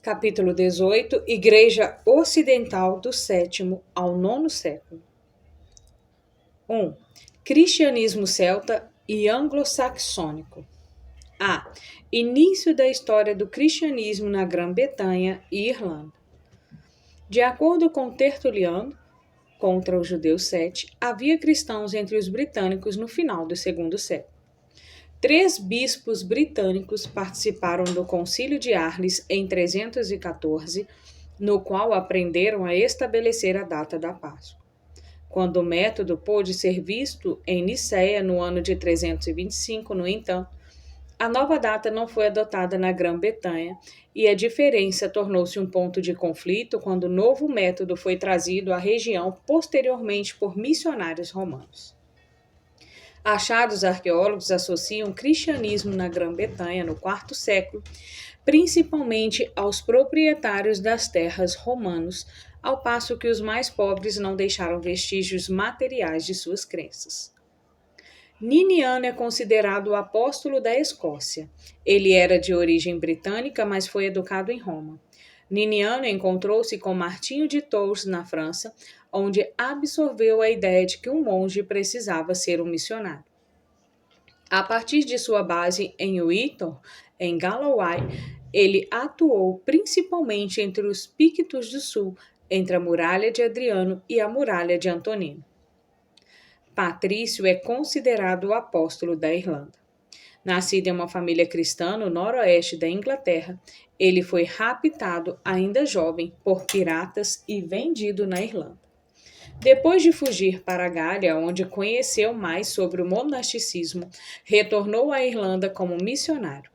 Capítulo 18. Igreja Ocidental do 7º ao 9º século. 1. Cristianismo celta e anglo-saxônico. A. Início da história do cristianismo na Grã-Bretanha e Irlanda. De acordo com Tertuliano, contra os judeus 7, havia cristãos entre os britânicos no final do 2º século. 3 bispos britânicos participaram do Concílio de Arles em 314, no qual aprenderam a estabelecer a data da Páscoa. Quando o método pôde ser visto em Nicéia no ano de 325, no entanto, a nova data não foi adotada na Grã-Bretanha e a diferença tornou-se um ponto de conflito quando o novo método foi trazido à região posteriormente por missionários romanos. Achados arqueólogos associam o cristianismo na Grã-Bretanha no IV século, principalmente aos proprietários das terras romanos, ao passo que os mais pobres não deixaram vestígios materiais de suas crenças. Niniano é considerado o apóstolo da Escócia. Ele era de origem britânica, mas foi educado em Roma. Niniano encontrou-se com Martinho de Tours na França, onde absorveu a ideia de que um monge precisava ser um missionário. A partir de sua base em Whitton, em Galloway, ele atuou principalmente entre os Pictos do Sul, entre a muralha de Adriano e a muralha de Antonino. Patrício é considerado o apóstolo da Irlanda. Nascido em uma família cristã no noroeste da Inglaterra, ele foi raptado ainda jovem por piratas e vendido na Irlanda. Depois de fugir para a Gália, onde conheceu mais sobre o monasticismo, retornou à Irlanda como missionário.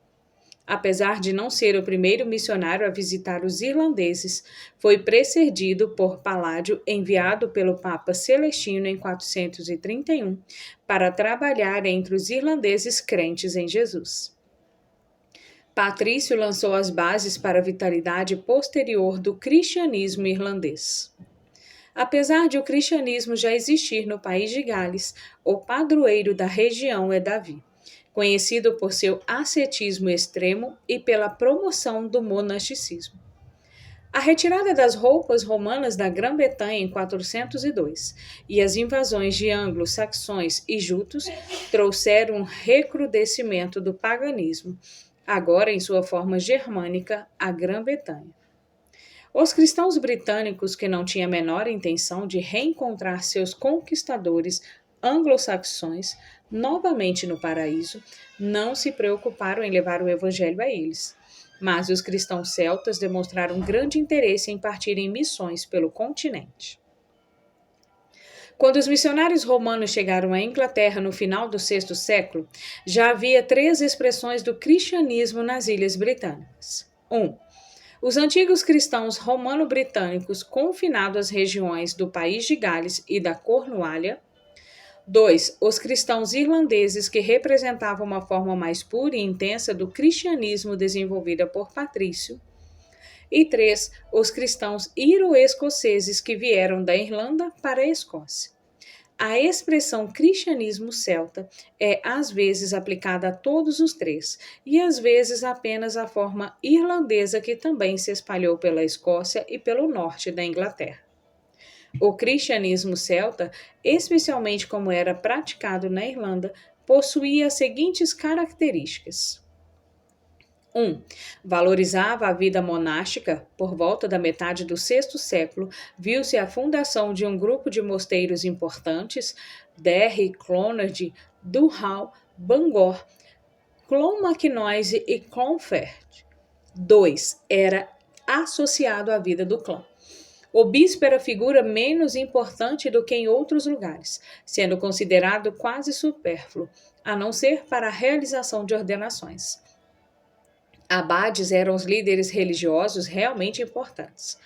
Apesar de não ser o primeiro missionário a visitar os irlandeses, foi precedido por Paládio, enviado pelo Papa Celestino em 431, para trabalhar entre os irlandeses crentes em Jesus. Patrício lançou as bases para a vitalidade posterior do cristianismo irlandês. Apesar de o cristianismo já existir no país de Gales, o padroeiro da região é Davi, conhecido por seu ascetismo extremo e pela promoção do monasticismo. A retirada das roupas romanas da Grã-Bretanha em 402 e as invasões de anglo-saxões e jutos trouxeram um recrudescimento do paganismo, agora em sua forma germânica, à Grã-Bretanha. Os cristãos britânicos, que não tinham a menor intenção de reencontrar seus conquistadores anglo-saxões novamente no paraíso, não se preocuparam em levar o evangelho a eles. Mas os cristãos celtas demonstraram grande interesse em partir em missões pelo continente. Quando os missionários romanos chegaram à Inglaterra no final do VI século, já havia 3 expressões do cristianismo nas Ilhas Britânicas. 1. Os antigos cristãos romano-britânicos confinados às regiões do país de Gales e da Cornualha. 2. Os cristãos irlandeses, que representavam uma forma mais pura e intensa do cristianismo desenvolvida por Patrício. E 3. Os cristãos iro-escoceses, que vieram da Irlanda para a Escócia. A expressão cristianismo celta é às vezes aplicada a todos os 3 e às vezes apenas à forma irlandesa, que também se espalhou pela Escócia e pelo norte da Inglaterra. O cristianismo celta, especialmente como era praticado na Irlanda, possuía as seguintes características. 1. Valorizava a vida monástica. Por volta da metade do VI século, viu-se a fundação de um grupo de mosteiros importantes, Derry, Clonard, Durham, Bangor, Clonmacnoise e Clonfert. 2. Era associado à vida do clã. O bispo era figura menos importante do que em outros lugares, sendo considerado quase supérfluo, a não ser para a realização de ordenações. Abades eram os líderes religiosos realmente importantes.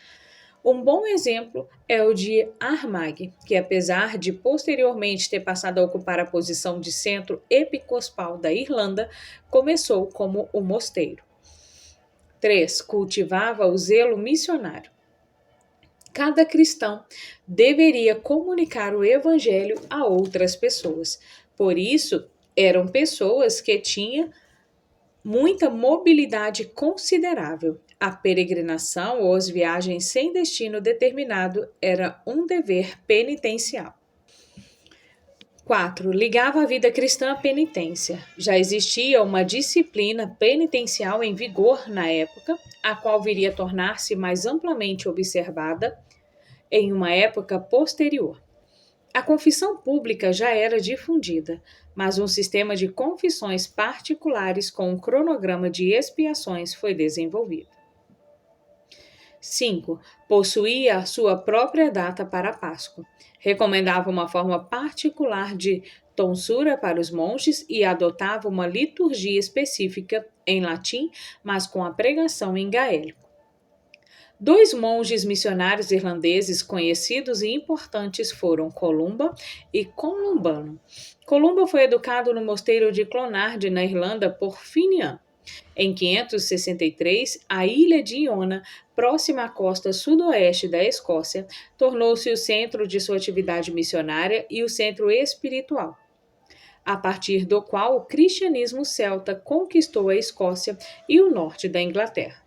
Um bom exemplo é o de Armagh, que apesar de posteriormente ter passado a ocupar a posição de centro episcopal da Irlanda, começou como um mosteiro. 3. Cultivava o zelo missionário. Cada cristão deveria comunicar o evangelho a outras pessoas. Por isso, eram pessoas que tinham muita mobilidade considerável. A peregrinação ou as viagens sem destino determinado era um dever penitencial. 4. Ligava a vida cristã à penitência. Já existia uma disciplina penitencial em vigor na época, a qual viria a tornar-se mais amplamente observada em uma época posterior. A confissão pública já era difundida, mas um sistema de confissões particulares com um cronograma de expiações foi desenvolvido. 5. Possuía a sua própria data para a Páscoa. Recomendava uma forma particular de tonsura para os monges e adotava uma liturgia específica em latim, mas com a pregação em gaélico. 2 monges missionários irlandeses conhecidos e importantes foram Columba e Columbano. Columba foi educado no mosteiro de Clonard, na Irlanda, por Finian. Em 563, a ilha de Iona, próxima à costa sudoeste da Escócia, tornou-se o centro de sua atividade missionária e o centro espiritual, a partir do qual o cristianismo celta conquistou a Escócia e o norte da Inglaterra.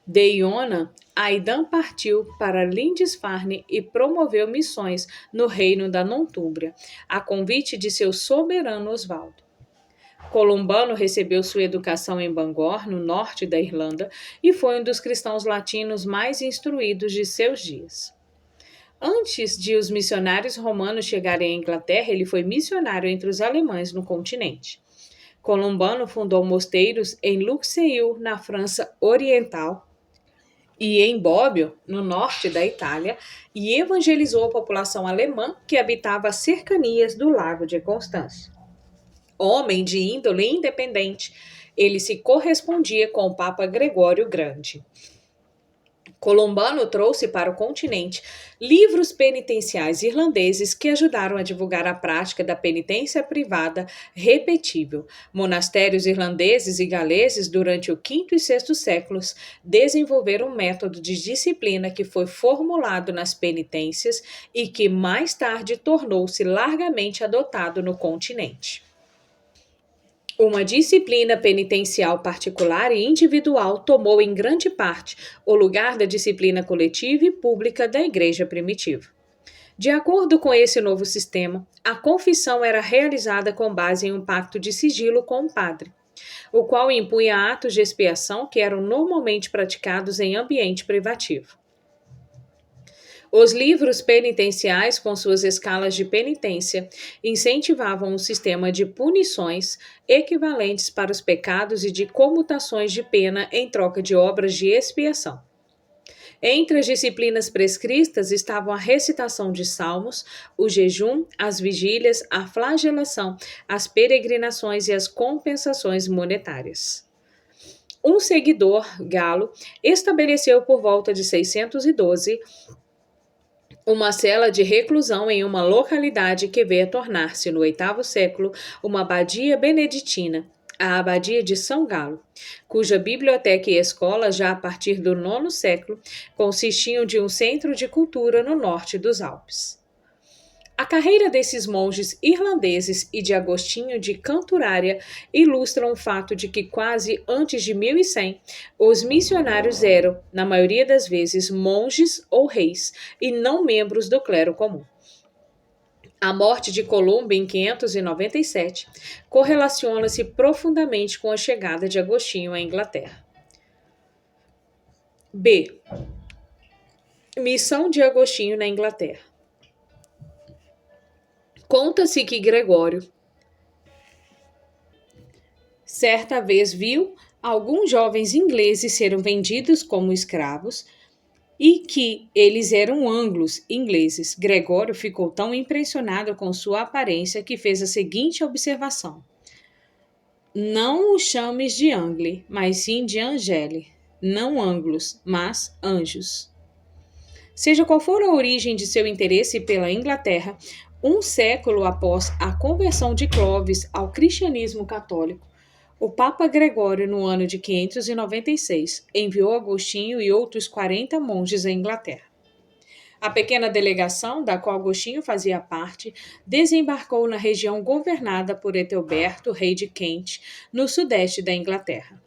De Iona, Aidan partiu para Lindisfarne e promoveu missões no reino da Nortúmbria, a convite de seu soberano Osvaldo. Columbano recebeu sua educação em Bangor, no norte da Irlanda, e foi um dos cristãos latinos mais instruídos de seus dias. Antes de os missionários romanos chegarem à Inglaterra, ele foi missionário entre os alemães no continente. Columbano fundou mosteiros em Luxeuil, na França Oriental, e em Bobbio, no norte da Itália, e evangelizou a população alemã que habitava as cercanias do Lago de Constância. Homem de índole independente, ele se correspondia com o Papa Gregório Grande. Columbano trouxe para o continente livros penitenciais irlandeses que ajudaram a divulgar a prática da penitência privada repetível. Monastérios irlandeses e galeses, durante o V e VI séculos, desenvolveram um método de disciplina que foi formulado nas penitências e que mais tarde tornou-se largamente adotado no continente. Uma disciplina penitencial particular e individual tomou em grande parte o lugar da disciplina coletiva e pública da Igreja primitiva. De acordo com esse novo sistema, a confissão era realizada com base em um pacto de sigilo com o padre, o qual impunha atos de expiação que eram normalmente praticados em ambiente privativo. Os livros penitenciais, com suas escalas de penitência, incentivavam um sistema de punições equivalentes para os pecados e de comutações de pena em troca de obras de expiação. Entre as disciplinas prescritas estavam a recitação de salmos, o jejum, as vigílias, a flagelação, as peregrinações e as compensações monetárias. Um seguidor, Galo, estabeleceu por volta de 612 uma cela de reclusão em uma localidade que veio a tornar-se, no 8º século, uma abadia beneditina, a Abadia de São Galo, cuja biblioteca e escola, já a partir do 9º século, consistiam de um centro de cultura no norte dos Alpes. A carreira desses monges irlandeses e de Agostinho de Canturária ilustram o fato de que quase antes de 1100, os missionários eram, na maioria das vezes, monges ou reis, e não membros do clero comum. A morte de Columba em 597 correlaciona-se profundamente com a chegada de Agostinho à Inglaterra. B. Missão de Agostinho na Inglaterra. Conta-se que Gregório certa vez viu alguns jovens ingleses serem vendidos como escravos e que eles eram anglos ingleses. Gregório ficou tão impressionado com sua aparência que fez a seguinte observação: não os chames de Angli, mas sim de Angeli, não anglos, mas anjos. Seja qual for a origem de seu interesse pela Inglaterra, um século após a conversão de Clovis ao cristianismo católico, o Papa Gregório, no ano de 596, enviou Agostinho e outros 40 monges à Inglaterra. A pequena delegação, da qual Agostinho fazia parte, desembarcou na região governada por Ethelberto, rei de Kent, no sudeste da Inglaterra.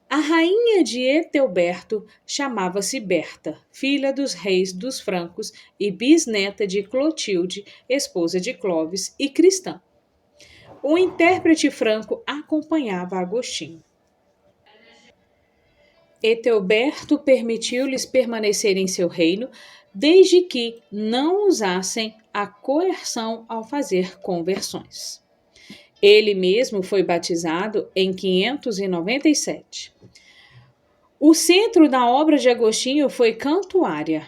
A rainha de Etelberto chamava-se Berta, filha dos reis dos francos e bisneta de Clotilde, esposa de Clovis e cristã. O intérprete franco acompanhava Agostinho. Etelberto permitiu-lhes permanecer em seu reino, desde que não usassem a coerção ao fazer conversões. Ele mesmo foi batizado em 597. O centro da obra de Agostinho foi Cantuária.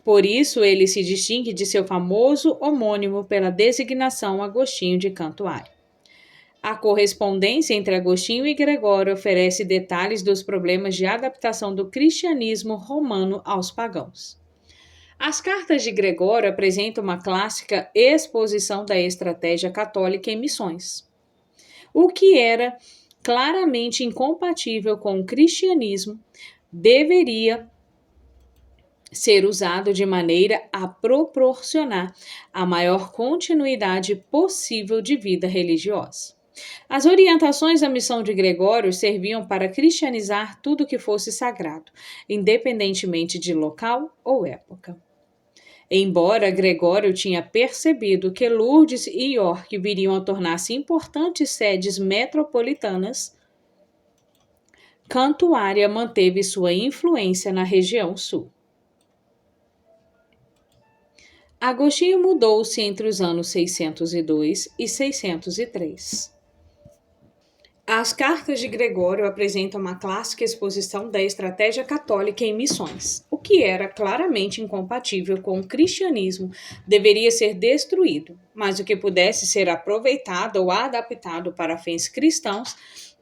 Por isso, ele se distingue de seu famoso homônimo pela designação Agostinho de Cantuária. A correspondência entre Agostinho e Gregório oferece detalhes dos problemas de adaptação do cristianismo romano aos pagãos. As cartas de Gregório apresentam uma clássica exposição da estratégia católica em missões, o que era claramente incompatível com o cristianismo, deveria ser usado de maneira a proporcionar a maior continuidade possível de vida religiosa. As orientações da missão de Gregório serviam para cristianizar tudo que fosse sagrado, independentemente de local ou época. Embora Gregório tinha percebido que Lourdes e York viriam a tornar-se importantes sedes metropolitanas, Cantuária manteve sua influência na região sul. Agostinho mudou-se entre os anos 602 e 603. As cartas de Gregório apresentam uma clássica exposição da estratégia católica em missões. O que era claramente incompatível com o cristianismo deveria ser destruído, mas o que pudesse ser aproveitado ou adaptado para fins cristãos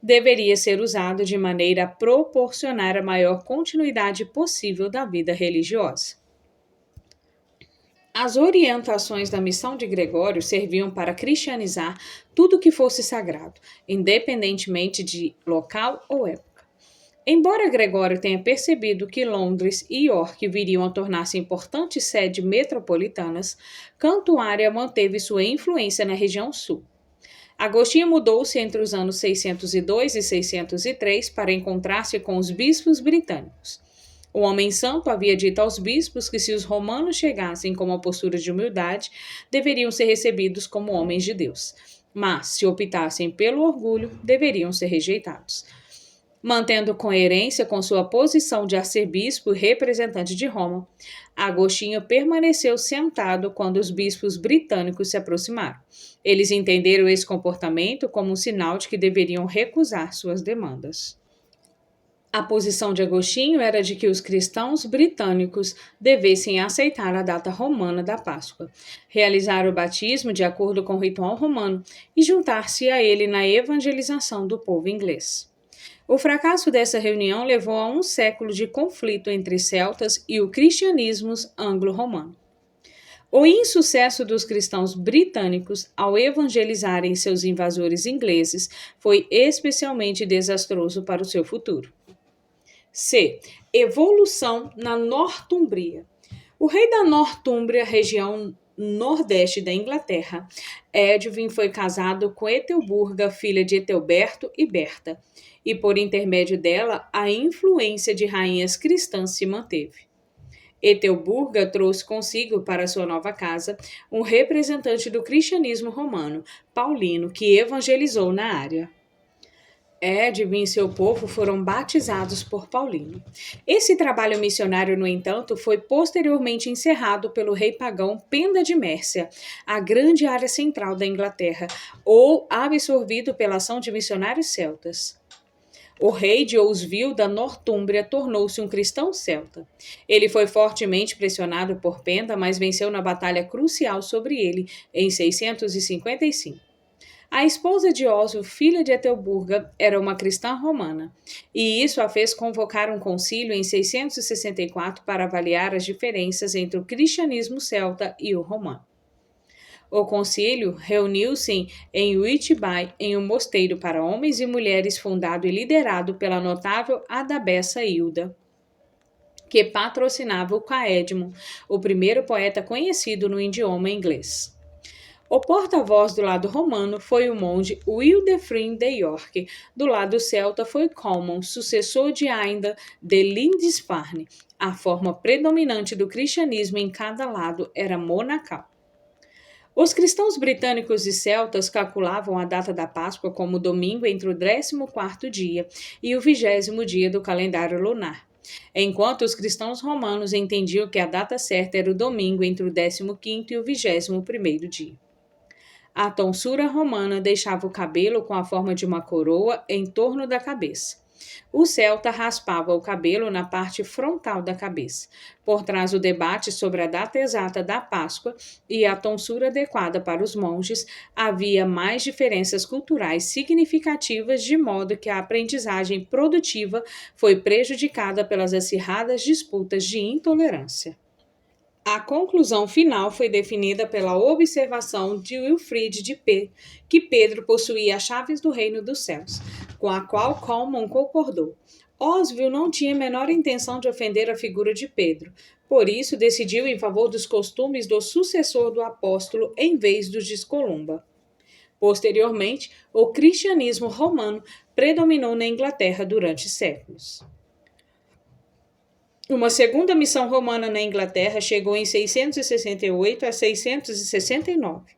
deveria ser usado de maneira a proporcionar a maior continuidade possível da vida religiosa. As orientações da missão de Gregório serviam para cristianizar tudo que fosse sagrado, independentemente de local ou época. Embora Gregório tenha percebido que Londres e York viriam a tornar-se importantes sedes metropolitanas, Cantuária manteve sua influência na região sul. Agostinho mudou-se entre os anos 602 e 603 para encontrar-se com os bispos britânicos. O homem santo havia dito aos bispos que se os romanos chegassem com uma postura de humildade, deveriam ser recebidos como homens de Deus. Mas, se optassem pelo orgulho, deveriam ser rejeitados. Mantendo coerência com sua posição de arcebispo e representante de Roma, Agostinho permaneceu sentado quando os bispos britânicos se aproximaram. Eles entenderam esse comportamento como um sinal de que deveriam recusar suas demandas. A posição de Agostinho era de que os cristãos britânicos devessem aceitar a data romana da Páscoa, realizar o batismo de acordo com o ritual romano e juntar-se a ele na evangelização do povo inglês. O fracasso dessa reunião levou a um século de conflito entre celtas e o cristianismo anglo-romano. O insucesso dos cristãos britânicos ao evangelizarem seus invasores ingleses foi especialmente desastroso para o seu futuro. C. Evolução na Nortúmbria. O rei da Nortúmbria, região nordeste da Inglaterra, Edwin, foi casado com Etelburga, filha de Etelberto e Berta, e por intermédio dela, a influência de rainhas cristãs se manteve. Etelburga trouxe consigo para sua nova casa um representante do cristianismo romano, Paulino, que evangelizou na área. Edwin e seu povo foram batizados por Paulino. Esse trabalho missionário, no entanto, foi posteriormente encerrado pelo rei pagão Penda de Mércia, a grande área central da Inglaterra, ou absorvido pela ação de missionários celtas. O rei de Oswil da Nortúmbria tornou-se um cristão celta. Ele foi fortemente pressionado por Penda, mas venceu na batalha crucial sobre ele em 655. A esposa de Oswil, filha de Etelburga, era uma cristã romana, e isso a fez convocar um concílio em 664 para avaliar as diferenças entre o cristianismo celta e o romano. O concílio reuniu-se em Whitby, em um mosteiro para homens e mulheres fundado e liderado pela notável Adabessa Hilda, que patrocinava o Caedmon, o primeiro poeta conhecido no idioma inglês. O porta-voz do lado romano foi o monge Wildefried de York. Do lado celta foi Colman, sucessor de Ainda de Lindisfarne. A forma predominante do cristianismo em cada lado era monacal. Os cristãos britânicos e celtas calculavam a data da Páscoa como domingo entre o 14º dia e o 20º dia do calendário lunar, enquanto os cristãos romanos entendiam que a data certa era o domingo entre o 15º e o 21º dia. A tonsura romana deixava o cabelo com a forma de uma coroa em torno da cabeça. O celta raspava o cabelo na parte frontal da cabeça. Por trás do debate sobre a data exata da Páscoa e a tonsura adequada para os monges, havia mais diferenças culturais significativas, de modo que a aprendizagem produtiva foi prejudicada pelas acirradas disputas de intolerância. A conclusão final foi definida pela observação de Wilfrid de P, que Pedro possuía as chaves do reino dos céus, com a qual Colman concordou. Oswald não tinha a menor intenção de ofender a figura de Pedro, por isso decidiu em favor dos costumes do sucessor do apóstolo em vez dos de Columba. Posteriormente, o cristianismo romano predominou na Inglaterra durante séculos. Uma segunda missão romana na Inglaterra chegou em 668 a 669,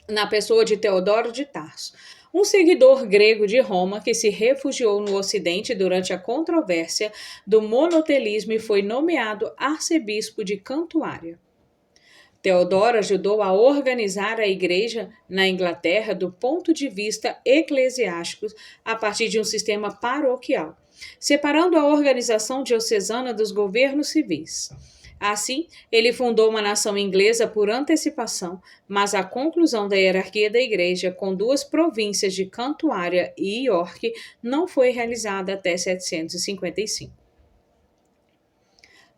na pessoa de Teodoro de Tarso, um seguidor grego de Roma que se refugiou no Ocidente durante a controvérsia do monotelismo e foi nomeado arcebispo de Cantuária. Teodoro ajudou a organizar a igreja na Inglaterra do ponto de vista eclesiástico a partir de um sistema paroquial, separando a organização diocesana dos governos civis. Assim, ele fundou uma nação inglesa por antecipação, mas a conclusão da hierarquia da igreja com duas províncias de Cantuária e York não foi realizada até 755.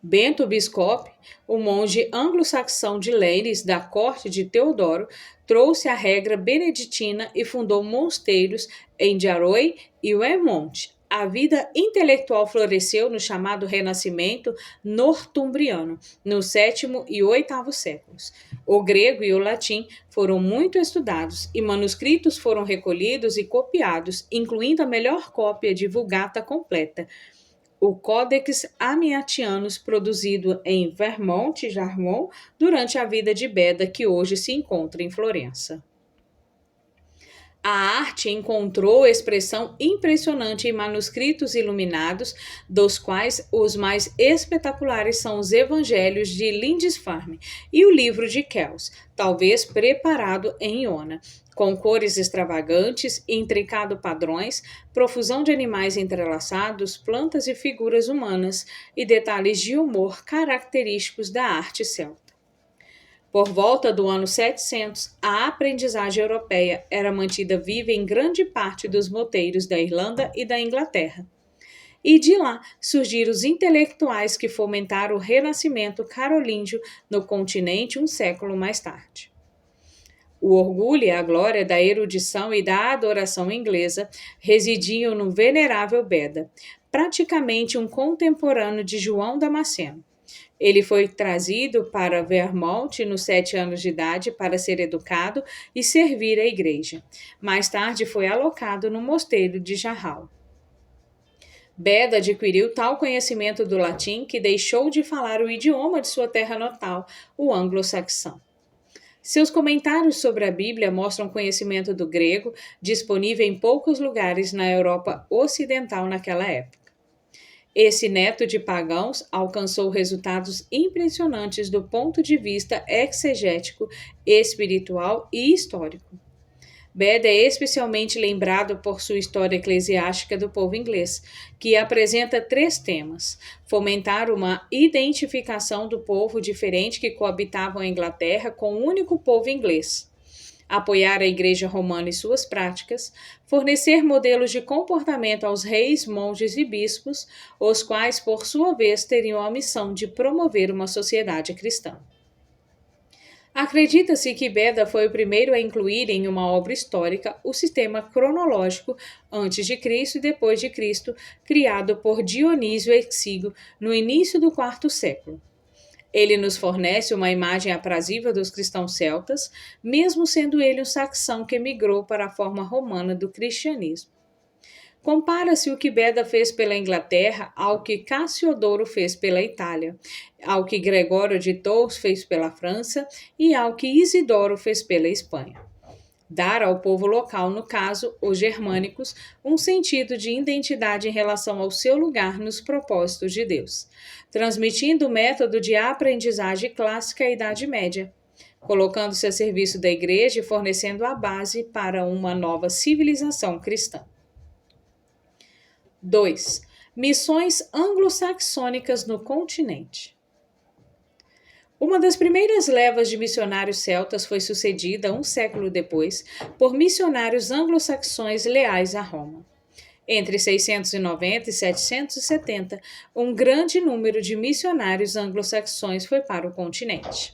Bento Biscop, o monge anglo-saxão de Leyres, da corte de Teodoro, trouxe a regra beneditina e fundou mosteiros em Jarrow e Wearmouth. A vida intelectual floresceu no chamado Renascimento nortumbriano, no 7º e 8º séculos. O grego e o latim foram muito estudados e manuscritos foram recolhidos e copiados, incluindo a melhor cópia de Vulgata completa, o Codex Amiatianus, produzido em Vermont, durante a vida de Beda, que hoje se encontra em Florença. A arte encontrou expressão impressionante em manuscritos iluminados, dos quais os mais espetaculares são os Evangelhos de Lindisfarne e o livro de Kells, talvez preparado em Iona, com cores extravagantes, intricado padrões, profusão de animais entrelaçados, plantas e figuras humanas e detalhes de humor característicos da arte celta. Por volta do ano 700, a aprendizagem europeia era mantida viva em grande parte dos moteiros da Irlanda e da Inglaterra. E de lá surgiram os intelectuais que fomentaram o renascimento carolíngio no continente um século mais tarde. O orgulho e a glória da erudição e da adoração inglesa residiam no venerável Beda, praticamente um contemporâneo de João Damasceno. Ele foi trazido para Vermont nos 7 anos de idade para ser educado e servir a igreja. Mais tarde foi alocado no mosteiro de Jarrow. Beda adquiriu tal conhecimento do latim que deixou de falar o idioma de sua terra natal, o anglo-saxão. Seus comentários sobre a Bíblia mostram conhecimento do grego, disponível em poucos lugares na Europa Ocidental naquela época. Esse neto de pagãos alcançou resultados impressionantes do ponto de vista exegético, espiritual e histórico. Beda é especialmente lembrado por sua história eclesiástica do povo inglês, que apresenta 3 temas: fomentar uma identificação do povo diferente que coabitava a Inglaterra com o único povo inglês, apoiar a Igreja Romana e suas práticas, fornecer modelos de comportamento aos reis, monges e bispos, os quais, por sua vez, teriam a missão de promover uma sociedade cristã. Acredita-se que Beda foi o primeiro a incluir em uma obra histórica o sistema cronológico antes de Cristo e depois de Cristo, criado por Dionísio Exíguo no início do 4º século. Ele nos fornece uma imagem aprazível dos cristãos celtas, mesmo sendo ele um saxão que migrou para a forma romana do cristianismo. Compara-se o que Beda fez pela Inglaterra ao que Cassiodoro fez pela Itália, ao que Gregório de Tours fez pela França e ao que Isidoro fez pela Espanha. Dar ao povo local, no caso, os germânicos, um sentido de identidade em relação ao seu lugar nos propósitos de Deus, transmitindo o método de aprendizagem clássica à Idade Média, colocando-se a serviço da Igreja e fornecendo a base para uma nova civilização cristã. 2. Missões anglo-saxônicas no continente. Uma das primeiras levas de missionários celtas foi sucedida, um século depois, por missionários anglo-saxões leais a Roma. Entre 690 e 770, um grande número de missionários anglo-saxões foi para o continente.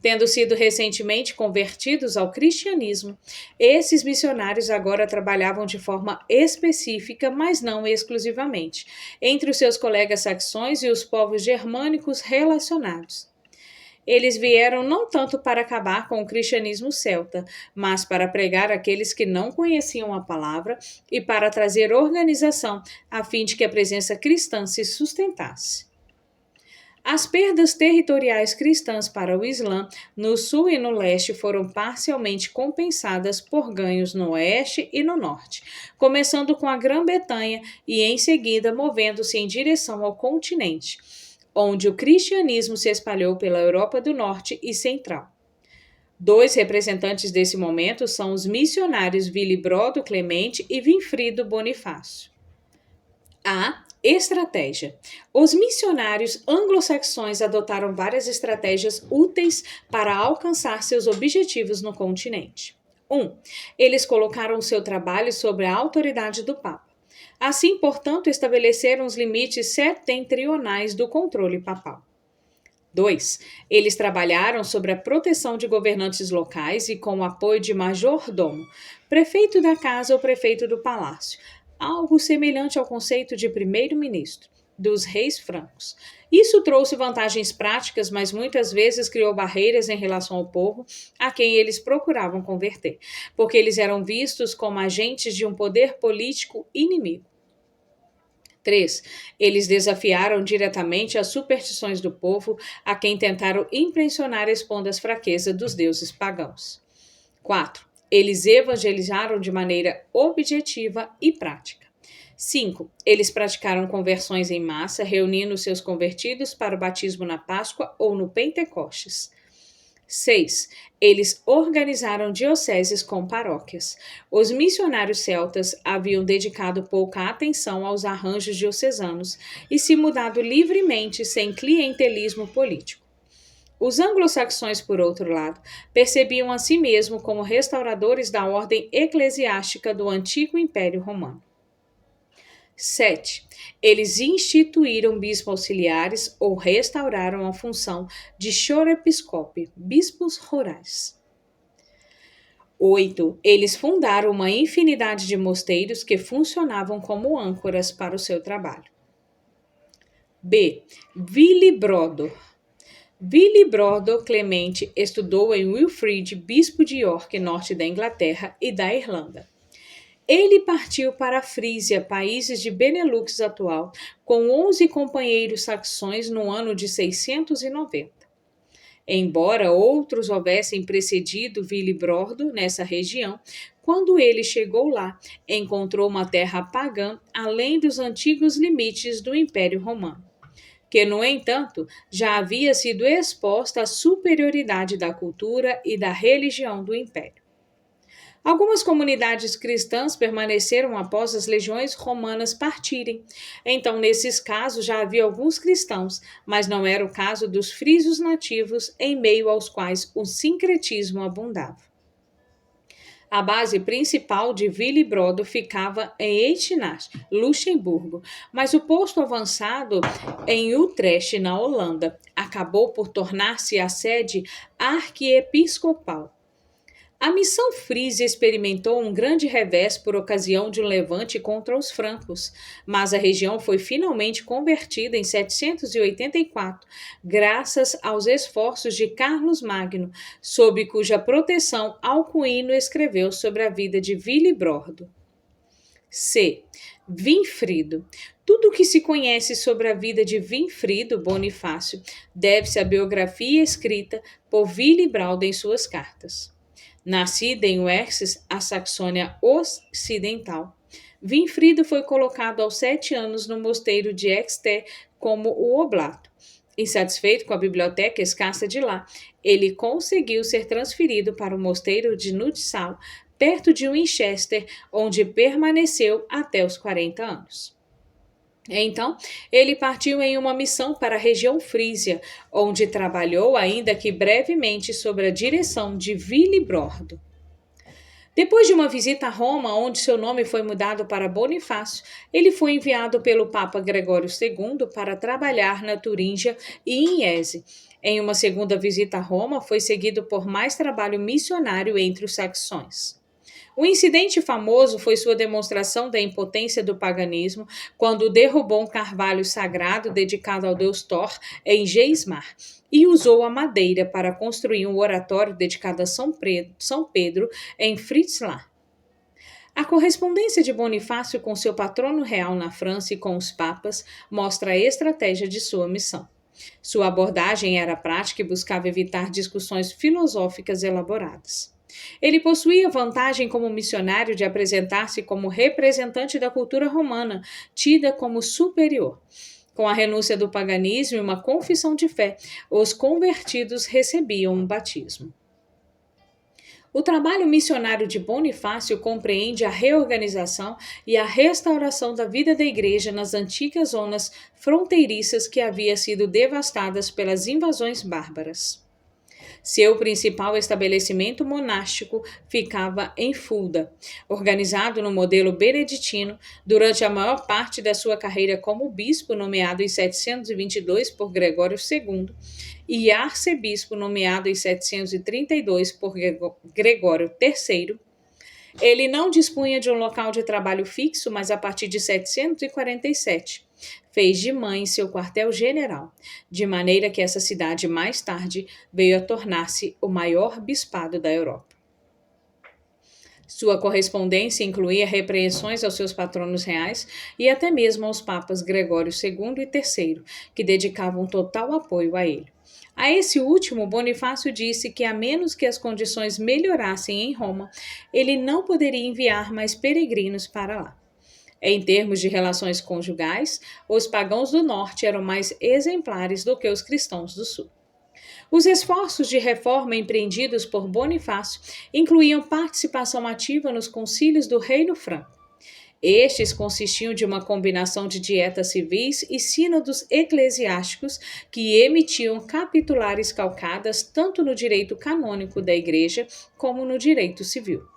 Tendo sido recentemente convertidos ao cristianismo, esses missionários agora trabalhavam de forma específica, mas não exclusivamente, entre os seus colegas saxões e os povos germânicos relacionados. Eles vieram não tanto para acabar com o cristianismo celta, mas para pregar àqueles que não conheciam a palavra e para trazer organização a fim de que a presença cristã se sustentasse. As perdas territoriais cristãs para o Islã no sul e no leste foram parcialmente compensadas por ganhos no oeste e no norte, começando com a Grã-Bretanha e em seguida movendo-se em direção ao continente, onde o cristianismo se espalhou pela Europa do Norte e Central. 2 representantes desse momento são os missionários Willibrordo Clemente e Winfrido Bonifácio. A estratégia. Os missionários anglo-saxões adotaram várias estratégias úteis para alcançar seus objetivos no continente. 1. Eles colocaram seu trabalho sob a autoridade do Papa. Assim, portanto, estabeleceram os limites setentrionais do controle papal. 2. Eles trabalharam sobre a proteção de governantes locais e com o apoio de majordomo, prefeito da casa ou prefeito do palácio, algo semelhante ao conceito de primeiro-ministro dos reis francos. Isso trouxe vantagens práticas, mas muitas vezes criou barreiras em relação ao povo a quem eles procuravam converter, porque eles eram vistos como agentes de um poder político inimigo. 3. Eles desafiaram diretamente as superstições do povo, a quem tentaram impressionar expondo as fraquezas dos deuses pagãos. 4. Eles evangelizaram de maneira objetiva e prática. 5. Eles praticaram conversões em massa, reunindo seus convertidos para o batismo na Páscoa ou no Pentecostes. 6. Eles organizaram dioceses com paróquias. Os missionários celtas haviam dedicado pouca atenção aos arranjos diocesanos e se mudado livremente sem clientelismo político. Os anglo-saxões, por outro lado, percebiam a si mesmos como restauradores da ordem eclesiástica do antigo Império Romano. 7. Eles instituíram bispos auxiliares ou restauraram a função de chorepiscope, bispos rurais. 8. Eles fundaram uma infinidade de mosteiros que funcionavam como âncoras para o seu trabalho. B. Willibrordo. Willibrordo Clemente estudou em Wilfrid, bispo de York, norte da Inglaterra e da Irlanda. Ele partiu para a Frísia, países de Benelux atual, com 11 companheiros saxões no ano de 690. Embora outros houvessem precedido Willibrordo nessa região, quando ele chegou lá, encontrou uma terra pagã além dos antigos limites do Império Romano, que, no entanto, já havia sido exposta à superioridade da cultura e da religião do Império. Algumas comunidades cristãs permaneceram após as legiões romanas partirem. Então, nesses casos, já havia alguns cristãos, mas não era o caso dos frísios nativos, em meio aos quais o sincretismo abundava. A base principal de Willibrordo ficava em Echternach, Luxemburgo, mas o posto avançado em Utrecht, na Holanda, acabou por tornar-se a sede arquiepiscopal. A missão Frísia experimentou um grande revés por ocasião de um levante contra os francos, mas a região foi finalmente convertida em 784, graças aos esforços de Carlos Magno, sob cuja proteção Alcuino escreveu sobre a vida de Wilibrordo. C. Winfrido. Tudo o que se conhece sobre a vida de Winfrido Bonifácio deve-se à biografia escrita por Wilibrordo em suas cartas. Nascida em Wessex, a Saxônia Ocidental, Winfrido foi colocado aos 7 anos no mosteiro de Exeter como o oblato. Insatisfeito com a biblioteca escassa de lá, ele conseguiu ser transferido para o mosteiro de Nutsall, perto de Winchester, onde permaneceu até os 40 anos. Então, ele partiu em uma missão para a região frísia, onde trabalhou, ainda que brevemente, sob a direção de Wilibrordo. Depois de uma visita a Roma, onde seu nome foi mudado para Bonifácio, ele foi enviado pelo Papa Gregório II para trabalhar na Turíngia e em Eze. Em uma segunda visita a Roma, foi seguido por mais trabalho missionário entre os saxões. O incidente famoso foi sua demonstração da impotência do paganismo quando derrubou um carvalho sagrado dedicado ao deus Thor em Geismar e usou a madeira para construir um oratório dedicado a São Pedro em Fritzlar. A correspondência de Bonifácio com seu patrono real na França e com os papas mostra a estratégia de sua missão. Sua abordagem era prática e buscava evitar discussões filosóficas elaboradas. Ele possuía vantagem como missionário de apresentar-se como representante da cultura romana, tida como superior. Com a renúncia do paganismo e uma confissão de fé, os convertidos recebiam um batismo. O trabalho missionário de Bonifácio compreende a reorganização e a restauração da vida da Igreja nas antigas zonas fronteiriças que haviam sido devastadas pelas invasões bárbaras. Seu principal estabelecimento monástico ficava em Fulda, organizado no modelo beneditino durante a maior parte da sua carreira como bispo, nomeado em 722 por Gregório II, e arcebispo, nomeado em 732 por Gregório III. Ele não dispunha de um local de trabalho fixo, mas a partir de 747 fez de Mãe seu quartel-general, de maneira que essa cidade mais tarde veio a tornar-se o maior bispado da Europa. Sua correspondência incluía repreensões aos seus patronos reais e até mesmo aos papas Gregório II e III, que dedicavam total apoio a ele. A esse último, Bonifácio disse que, a menos que as condições melhorassem em Roma, ele não poderia enviar mais peregrinos para lá. Em termos de relações conjugais, os pagãos do norte eram mais exemplares do que os cristãos do sul. Os esforços de reforma empreendidos por Bonifácio incluíam participação ativa nos concílios do Reino Franco. Estes consistiam de uma combinação de dietas civis e sínodos eclesiásticos que emitiam capitulares calcadas tanto no direito canônico da Igreja como no direito civil.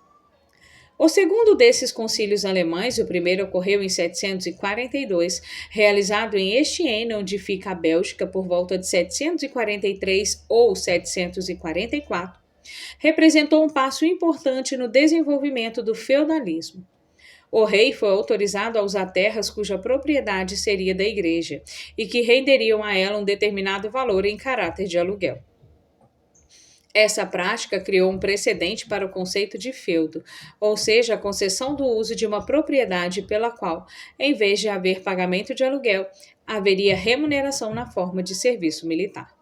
O segundo desses concílios alemães, o primeiro ocorreu em 742, realizado em Estienne, onde fica a Bélgica, por volta de 743 ou 744, representou um passo importante no desenvolvimento do feudalismo. O rei foi autorizado a usar terras cuja propriedade seria da Igreja e que renderiam a ela um determinado valor em caráter de aluguel. Essa prática criou um precedente para o conceito de feudo, ou seja, a concessão do uso de uma propriedade pela qual, em vez de haver pagamento de aluguel, haveria remuneração na forma de serviço militar.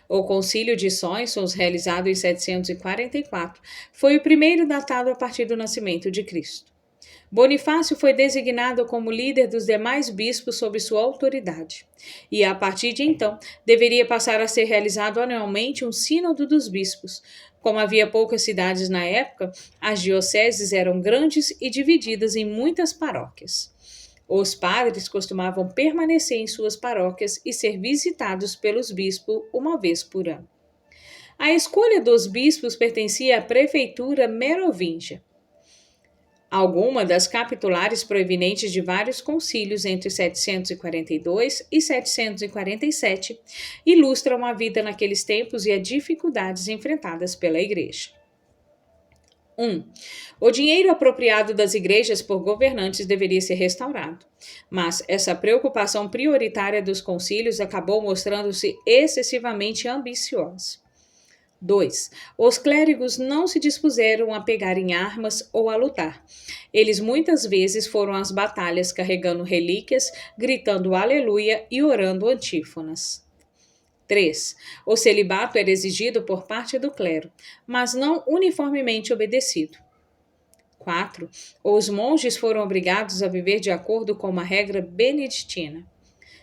O Concílio de Soissons, realizado em 744, foi o primeiro datado a partir do nascimento de Cristo. Bonifácio foi designado como líder dos demais bispos sob sua autoridade, e a partir de então deveria passar a ser realizado anualmente um sínodo dos bispos. Como havia poucas cidades na época, as dioceses eram grandes e divididas em muitas paróquias. Os padres costumavam permanecer em suas paróquias e ser visitados pelos bispos uma vez por ano. A escolha dos bispos pertencia à prefeitura merovingia. Algumas das capitulares provenientes de vários concílios entre 742 e 747 ilustram a vida naqueles tempos e as dificuldades enfrentadas pela Igreja. 1. O dinheiro apropriado das igrejas por governantes deveria ser restaurado, mas essa preocupação prioritária dos concílios acabou mostrando-se excessivamente ambiciosa. 2. Os clérigos não se dispuseram a pegar em armas ou a lutar. Eles muitas vezes foram às batalhas carregando relíquias, gritando aleluia e orando antífonas. 3. O celibato era exigido por parte do clero, mas não uniformemente obedecido. 4. Os monges foram obrigados a viver de acordo com uma regra beneditina.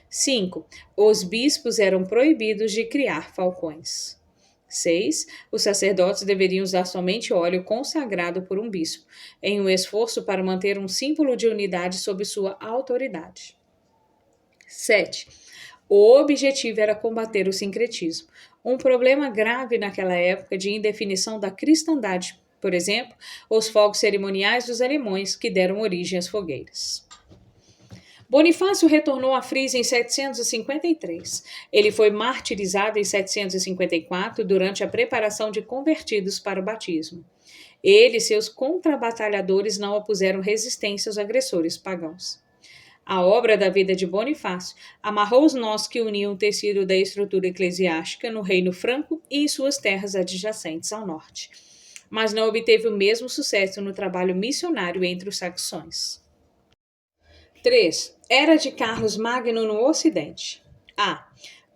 5. Os bispos eram proibidos de criar falcões. 6. Os sacerdotes deveriam usar somente óleo consagrado por um bispo, em um esforço para manter um símbolo de unidade sob sua autoridade. 7. O objetivo era combater o sincretismo, um problema grave naquela época de indefinição da cristandade, por exemplo, os fogos cerimoniais dos alemães que deram origem às fogueiras. Bonifácio retornou a Frisia em 753. Ele foi martirizado em 754 durante a preparação de convertidos para o batismo. Ele e seus contrabatalhadores não opuseram resistência aos agressores pagãos. A obra da vida de Bonifácio amarrou os nós que uniam o tecido da estrutura eclesiástica no reino franco e em suas terras adjacentes ao norte, mas não obteve o mesmo sucesso no trabalho missionário entre os saxões. 3. Era de Carlos Magno no Ocidente. A.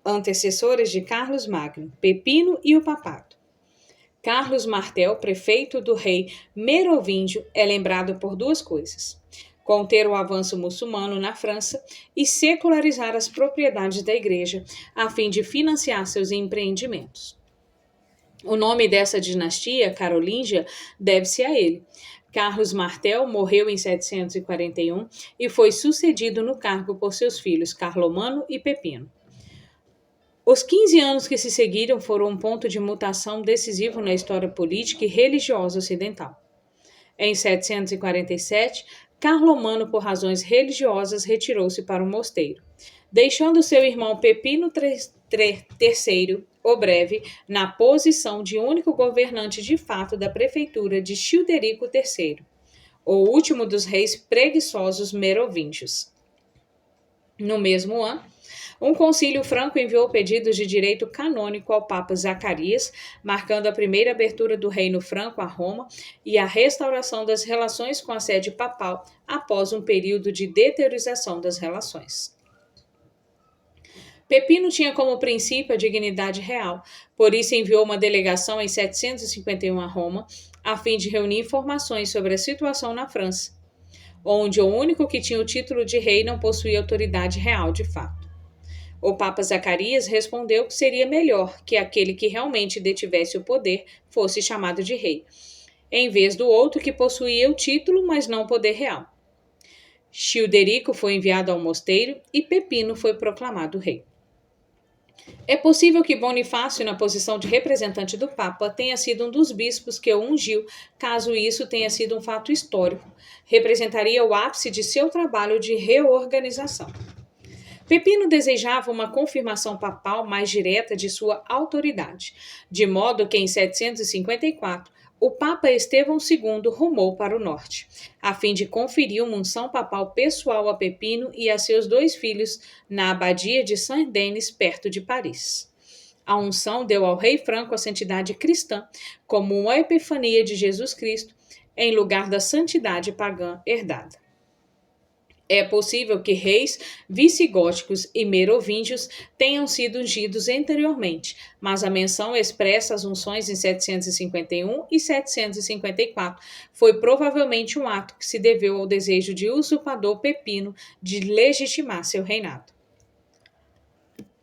Antecessores de Carlos Magno, Pepino e o Papado. Carlos Martel, prefeito do rei Merovíndio, é lembrado por duas coisas: conter o avanço muçulmano na França e secularizar as propriedades da igreja, a fim de financiar seus empreendimentos. O nome dessa dinastia, carolíngia, deve-se a ele. Carlos Martel morreu em 741 e foi sucedido no cargo por seus filhos Carlomano e Pepino. Os 15 anos que se seguiram foram um ponto de mutação decisivo na história política e religiosa ocidental. Em 747, Carlomano, por razões religiosas, retirou-se para um mosteiro, deixando seu irmão Pepino III, o Breve, na posição de único governante de fato da prefeitura de Childerico III, o último dos reis preguiçosos merovingios. No mesmo ano, um concílio franco enviou pedidos de direito canônico ao Papa Zacarias, marcando a primeira abertura do reino franco a Roma e a restauração das relações com a sede papal após um período de deteriorização das relações. Pepino tinha como princípio a dignidade real, por isso enviou uma delegação em 751 a Roma, a fim de reunir informações sobre a situação na França, onde o único que tinha o título de rei não possuía autoridade real de fato. O Papa Zacarias respondeu que seria melhor que aquele que realmente detivesse o poder fosse chamado de rei, em vez do outro que possuía o título, mas não o poder real. Childerico foi enviado ao mosteiro e Pepino foi proclamado rei. É possível que Bonifácio, na posição de representante do Papa, tenha sido um dos bispos que o ungiu, caso isso tenha sido um fato histórico. Representaria o ápice de seu trabalho de reorganização. Pepino desejava uma confirmação papal mais direta de sua autoridade, de modo que em 754 o Papa Estevão II rumou para o norte, a fim de conferir uma unção papal pessoal a Pepino e a seus dois filhos na abadia de Saint-Denis, perto de Paris. A unção deu ao rei franco a santidade cristã, como uma epifania de Jesus Cristo, em lugar da santidade pagã herdada. É possível que reis visigóticos e merovingios tenham sido ungidos anteriormente, mas a menção expressa as unções em 751 e 754 foi provavelmente um ato que se deveu ao desejo de usurpador Pepino de legitimar seu reinado.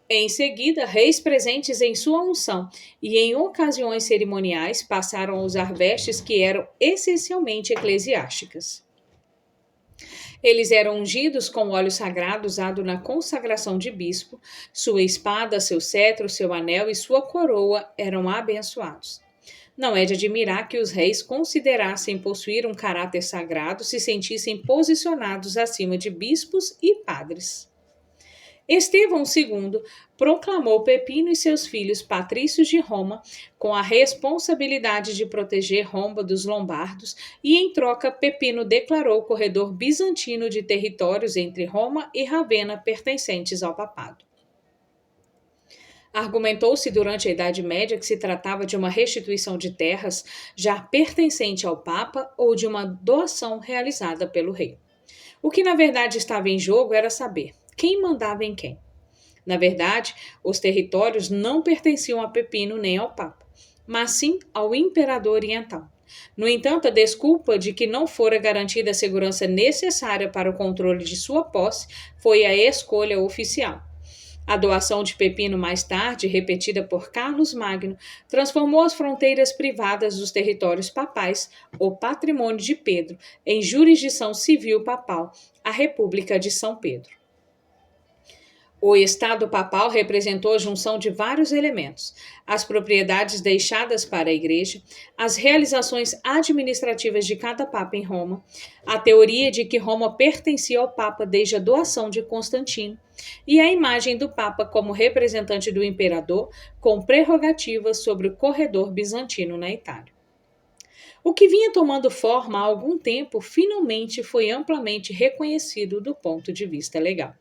Em seguida, reis presentes em sua unção e em ocasiões cerimoniais passaram a usar vestes que eram essencialmente eclesiásticas. Eles eram ungidos com óleo sagrado usado na consagração de bispo, sua espada, seu cetro, seu anel e sua coroa eram abençoados. Não é de admirar que os reis considerassem possuir um caráter sagrado se sentissem posicionados acima de bispos e padres. Estevão II proclamou Pepino e seus filhos patrícios de Roma, com a responsabilidade de proteger Roma dos lombardos, e em troca Pepino declarou o corredor bizantino de territórios entre Roma e Ravenna pertencentes ao papado. Argumentou-se durante a Idade Média que se tratava de uma restituição de terras já pertencente ao Papa ou de uma doação realizada pelo rei. O que na verdade estava em jogo era saber quem mandava em quem. Na verdade, os territórios não pertenciam a Pepino nem ao Papa, mas sim ao imperador oriental. No entanto, a desculpa de que não fora garantida a segurança necessária para o controle de sua posse foi a escolha oficial. A doação de Pepino mais tarde, repetida por Carlos Magno, transformou as fronteiras privadas dos territórios papais, o patrimônio de Pedro, em jurisdição civil papal, a República de São Pedro. O Estado papal representou a junção de vários elementos: as propriedades deixadas para a Igreja, as realizações administrativas de cada Papa em Roma, a teoria de que Roma pertencia ao Papa desde a doação de Constantino, e a imagem do Papa como representante do imperador, com prerrogativas sobre o corredor bizantino na Itália. O que vinha tomando forma há algum tempo finalmente foi amplamente reconhecido do ponto de vista legal.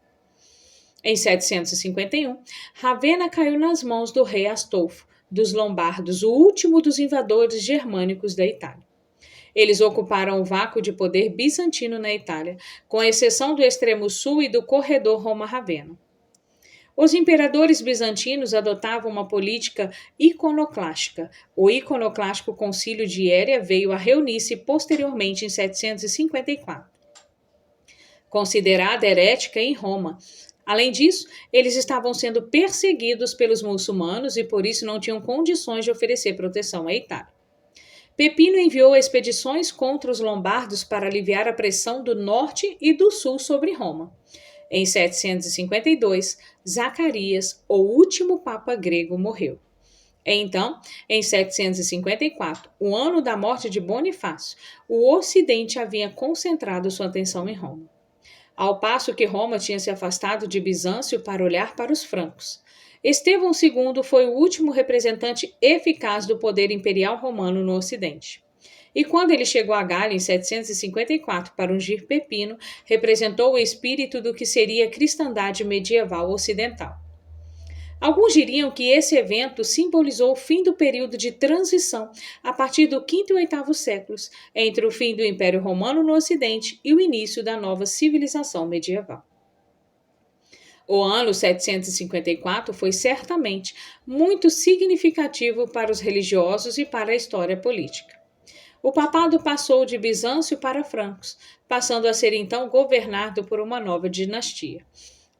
Em 751, Ravenna caiu nas mãos do rei Astolfo, dos Lombardos, o último dos invasores germânicos da Itália. Eles ocuparam o vácuo de poder bizantino na Itália, com exceção do extremo sul e do corredor Roma-Ravenna. Os imperadores bizantinos adotavam uma política iconoclástica. O iconoclástico concílio de Héria veio a reunir-se posteriormente em 754. Considerada herética em Roma. Além disso, eles estavam sendo perseguidos pelos muçulmanos e por isso não tinham condições de oferecer proteção à Itália. Pepino enviou expedições contra os lombardos para aliviar a pressão do norte e do sul sobre Roma. Em 752, Zacarias, o último papa grego, morreu. Então, em 754, o ano da morte de Bonifácio, o Ocidente havia concentrado sua atenção em Roma. Ao passo que Roma tinha se afastado de Bizâncio para olhar para os francos. Estevão II foi o último representante eficaz do poder imperial romano no Ocidente. E quando ele chegou a Gália em 754 para ungir Pepino, representou o espírito do que seria a cristandade medieval ocidental. Alguns diriam que esse evento simbolizou o fim do período de transição a partir do V e VIII séculos, entre o fim do Império Romano no Ocidente e o início da nova civilização medieval. O ano 754 foi certamente muito significativo para os religiosos e para a história política. O papado passou de Bizâncio para francos, passando a ser então governado por uma nova dinastia.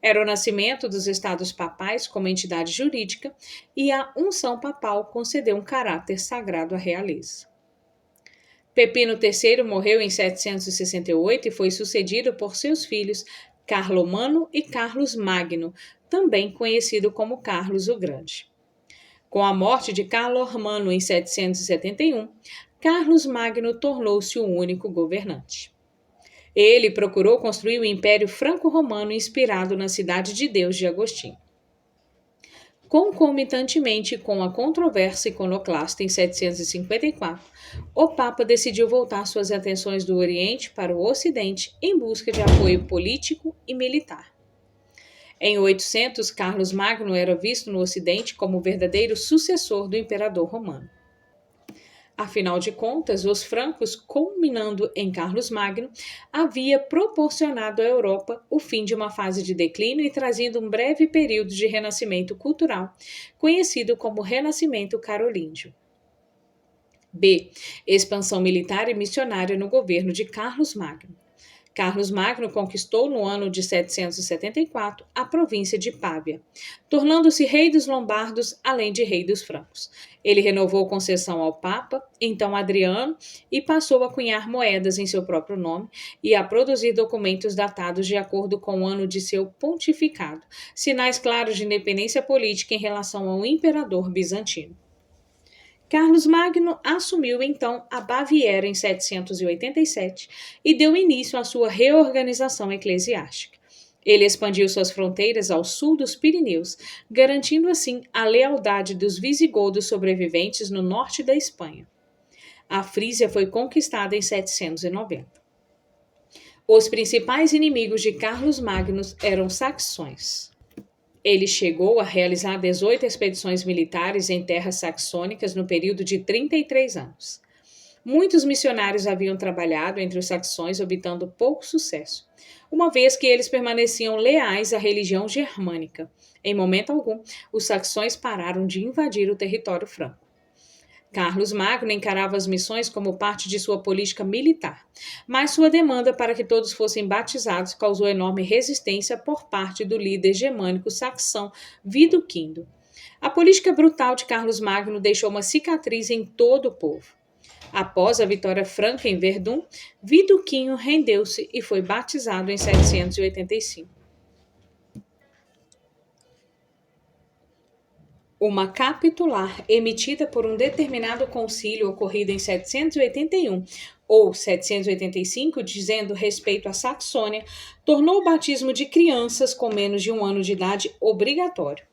Era o nascimento dos estados papais como entidade jurídica e a unção papal concedeu um caráter sagrado à realeza. Pepino III morreu em 768 e foi sucedido por seus filhos Carlomano e Carlos Magno, também conhecido como Carlos o Grande. Com a morte de Carlomano em 771, Carlos Magno tornou-se o único governante. Ele procurou construir o Império Franco-Romano inspirado na Cidade de Deus de Agostinho. Concomitantemente com a controvérsia iconoclasta em 754, o Papa decidiu voltar suas atenções do Oriente para o Ocidente em busca de apoio político e militar. Em 800, Carlos Magno era visto no Ocidente como o verdadeiro sucessor do imperador romano. Afinal de contas, os francos, culminando em Carlos Magno, havia proporcionado à Europa o fim de uma fase de declínio e trazido um breve período de renascimento cultural, conhecido como Renascimento Carolíngio. B. Expansão militar e missionária no governo de Carlos Magno. Carlos Magno conquistou no ano de 774 a província de Pávia, tornando-se rei dos Lombardos, além de rei dos francos. Ele renovou concessão ao Papa, então Adriano, e passou a cunhar moedas em seu próprio nome e a produzir documentos datados de acordo com o ano de seu pontificado, sinais claros de independência política em relação ao imperador bizantino. Carlos Magno assumiu então a Baviera em 787 e deu início à sua reorganização eclesiástica. Ele expandiu suas fronteiras ao sul dos Pirineus, garantindo assim a lealdade dos visigodos sobreviventes no norte da Espanha. A Frísia foi conquistada em 790. Os principais inimigos de Carlos Magno eram saxões. Ele chegou a realizar 18 expedições militares em terras saxônicas no período de 33 anos. Muitos missionários haviam trabalhado entre os saxões, obtendo pouco sucesso, uma vez que eles permaneciam leais à religião germânica. Em momento algum, os saxões pararam de invadir o território franco. Carlos Magno encarava as missões como parte de sua política militar, mas sua demanda para que todos fossem batizados causou enorme resistência por parte do líder germânico saxão Widukind. A política brutal de Carlos Magno deixou uma cicatriz em todo o povo. Após a vitória franca em Verdun, Widukind rendeu-se e foi batizado em 785. Uma capitular emitida por um determinado concílio ocorrido em 781 ou 785, dizendo respeito à Saxônia, tornou o batismo de crianças com menos de 1 ano de idade obrigatório,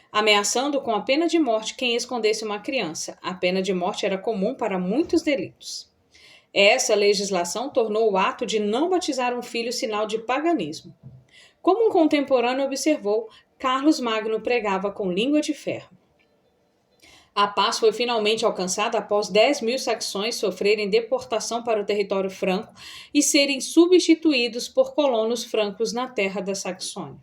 ameaçando com a pena de morte quem escondesse uma criança. A pena de morte era comum para muitos delitos. Essa legislação tornou o ato de não batizar um filho sinal de paganismo. Como um contemporâneo observou, Carlos Magno pregava com língua de ferro. A paz foi finalmente alcançada após 10.000 saxões sofrerem deportação para o território franco e serem substituídos por colonos francos na terra da Saxônia.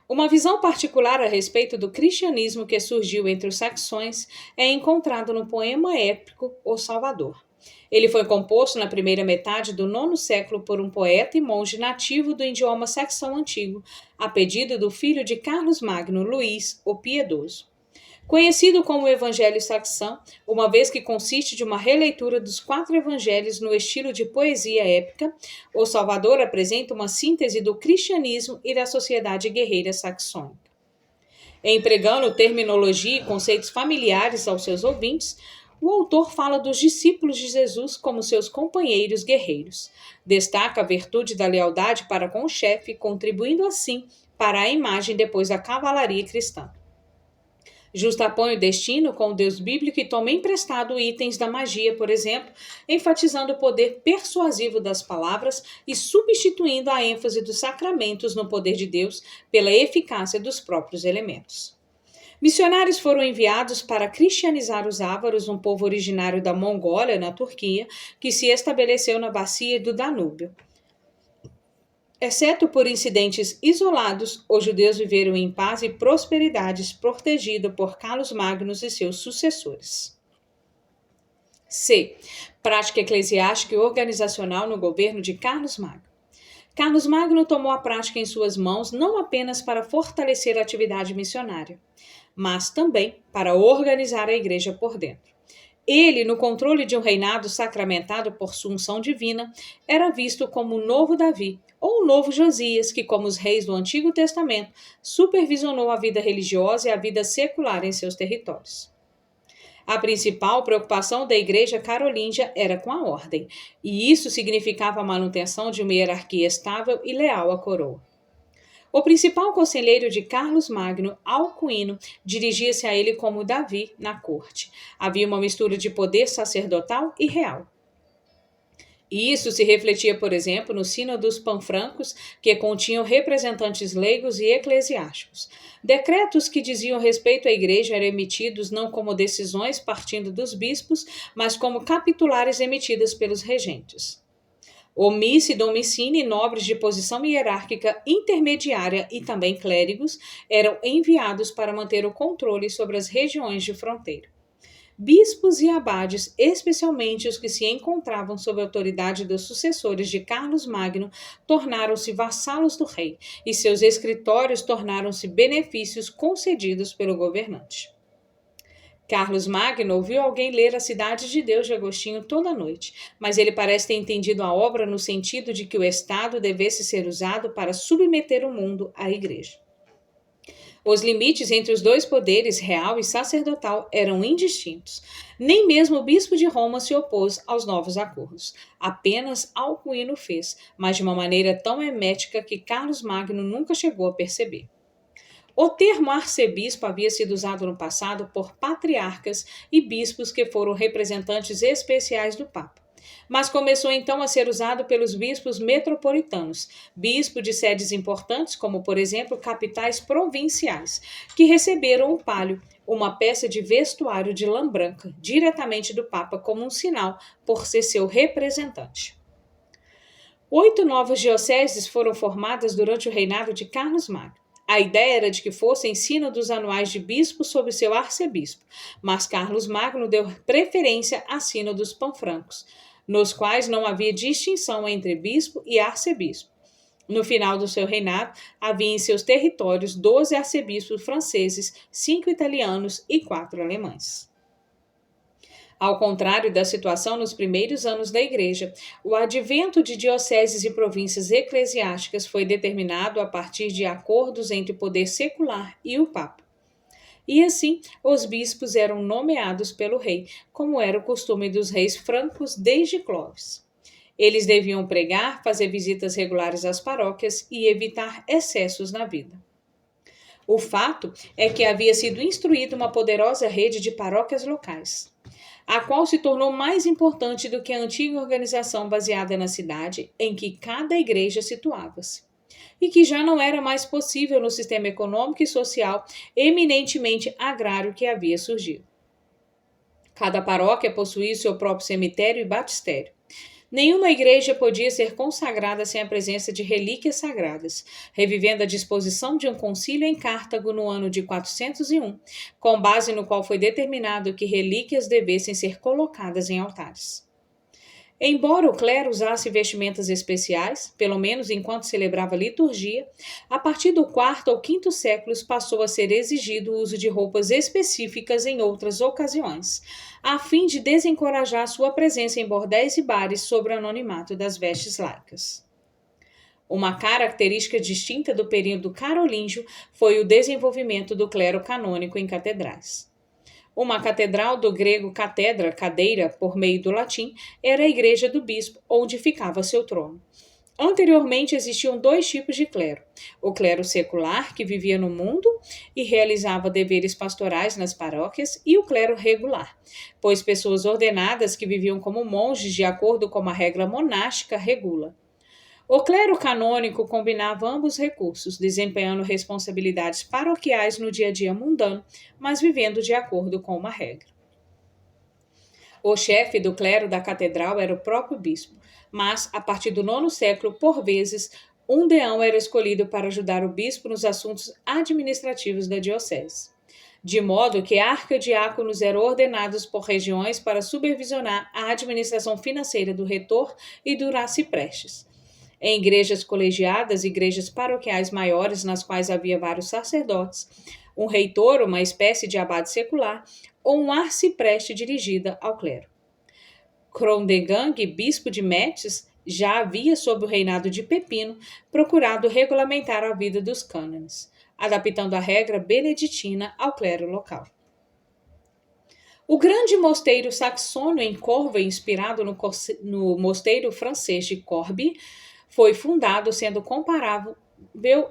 Uma visão particular a respeito do cristianismo que surgiu entre os saxões é encontrada no poema épico O Salvador. Ele foi composto na primeira metade do IX século por um poeta e monge nativo do idioma saxão antigo, a pedido do filho de Carlos Magno, Luís, o Piedoso. Conhecido como o Evangelho Saxão, uma vez que consiste de uma releitura dos 4 evangelhos no estilo de poesia épica, O Salvador apresenta uma síntese do cristianismo e da sociedade guerreira saxônica. Empregando terminologia e conceitos familiares aos seus ouvintes, o autor fala dos discípulos de Jesus como seus companheiros guerreiros. Destaca a virtude da lealdade para com o chefe, contribuindo assim para a imagem depois da cavalaria cristã. Justapõe o destino com o Deus bíblico e toma emprestado itens da magia, por exemplo, enfatizando o poder persuasivo das palavras e substituindo a ênfase dos sacramentos no poder de Deus pela eficácia dos próprios elementos. Missionários foram enviados para cristianizar os ávaros, um povo originário da Mongólia, na Turquia, que se estabeleceu na bacia do Danúbio. Exceto por incidentes isolados, os judeus viveram em paz e prosperidade, protegidos por Carlos Magno e seus sucessores. C. Prática eclesiástica e organizacional no governo de Carlos Magno. Carlos Magno tomou a prática em suas mãos não apenas para fortalecer a atividade missionária, mas também para organizar a igreja por dentro. Ele, no controle de um reinado sacramentado por sua unção divina, era visto como o novo Davi, ou o novo Josias, que, como os reis do Antigo Testamento, supervisionou a vida religiosa e a vida secular em seus territórios. A principal preocupação da Igreja Carolíngia era com a ordem, e isso significava a manutenção de uma hierarquia estável e leal à coroa. O principal conselheiro de Carlos Magno, Alcuino, dirigia-se a ele como Davi na corte. Havia uma mistura de poder sacerdotal e real. E isso se refletia, por exemplo, no sínodos panfrancos, que continham representantes leigos e eclesiásticos. Decretos que diziam respeito à igreja eram emitidos não como decisões partindo dos bispos, mas como capitulares emitidas pelos regentes. Omice e domicine, nobres de posição hierárquica intermediária e também clérigos, eram enviados para manter o controle sobre as regiões de fronteira. Bispos e abades, especialmente os que se encontravam sob a autoridade dos sucessores de Carlos Magno, tornaram-se vassalos do rei, e seus escritórios tornaram-se benefícios concedidos pelo governante. Carlos Magno ouviu alguém ler A Cidade de Deus de Agostinho toda noite, mas ele parece ter entendido a obra no sentido de que o Estado devesse ser usado para submeter o mundo à Igreja. Os limites entre os dois poderes, real e sacerdotal, eram indistintos. Nem mesmo o bispo de Roma se opôs aos novos acordos. Apenas Alcuino fez, mas de uma maneira tão hermética que Carlos Magno nunca chegou a perceber. O termo arcebispo havia sido usado no passado por patriarcas e bispos que foram representantes especiais do Papa. Mas começou então a ser usado pelos bispos metropolitanos, bispo de sedes importantes, como por exemplo capitais provinciais, que receberam o pálio, uma peça de vestuário de lã branca, diretamente do Papa como um sinal por ser seu representante. 8 novas dioceses foram formadas durante o reinado de Carlos Magno. A ideia era de que fossem sínodos anuais de bispo sob seu arcebispo, mas Carlos Magno deu preferência a sínodos panfrancos, nos quais não havia distinção entre bispo e arcebispo. No final do seu reinado, havia em seus territórios 12 arcebispos franceses, 5 italianos e 4 alemães. Ao contrário da situação nos primeiros anos da Igreja, o advento de dioceses e províncias eclesiásticas foi determinado a partir de acordos entre o poder secular e o Papa. E assim, os bispos eram nomeados pelo rei, como era o costume dos reis francos desde Clovis. Eles deviam pregar, fazer visitas regulares às paróquias e evitar excessos na vida. O fato é que havia sido instruída uma poderosa rede de paróquias locais, a qual se tornou mais importante do que a antiga organização baseada na cidade em que cada igreja situava-se, e que já não era mais possível no sistema econômico e social eminentemente agrário que havia surgido. Cada paróquia possuía seu próprio cemitério e batistério. Nenhuma igreja podia ser consagrada sem a presença de relíquias sagradas, revivendo a disposição de um concílio em Cartago no ano de 401, com base no qual foi determinado que relíquias devessem ser colocadas em altares. Embora o clero usasse vestimentas especiais, pelo menos enquanto celebrava a liturgia, a partir do IV ou V séculos passou a ser exigido o uso de roupas específicas em outras ocasiões, a fim de desencorajar sua presença em bordéis e bares sob o anonimato das vestes laicas. Uma característica distinta do período carolíngio foi o desenvolvimento do clero canônico em catedrais. Uma catedral, do grego catedra, cadeira, por meio do latim, era a igreja do bispo, onde ficava seu trono. Anteriormente existiam 2 tipos de clero: o clero secular, que vivia no mundo e realizava deveres pastorais nas paróquias, e o clero regular, pois pessoas ordenadas que viviam como monges de acordo com a regra monástica regula. O clero canônico combinava ambos recursos, desempenhando responsabilidades paroquiais no dia a dia mundano, mas vivendo de acordo com uma regra. O chefe do clero da catedral era o próprio bispo, mas, a partir do 9º século, por vezes, um deão era escolhido para ajudar o bispo nos assuntos administrativos da diocese, de modo que arquidiáconos eram ordenados por regiões para supervisionar a administração financeira do reitor e do arciprestes. Em igrejas colegiadas, igrejas paroquiais maiores nas quais havia vários sacerdotes, um reitor, uma espécie de abade secular, ou um arcipreste dirigida ao clero. Chrondegang, bispo de Metz, já havia, sob o reinado de Pepino, procurado regulamentar a vida dos cânones, adaptando a regra beneditina ao clero local. O grande mosteiro saxônio em Corvey, inspirado no mosteiro francês de Corbie, foi fundado sendo comparável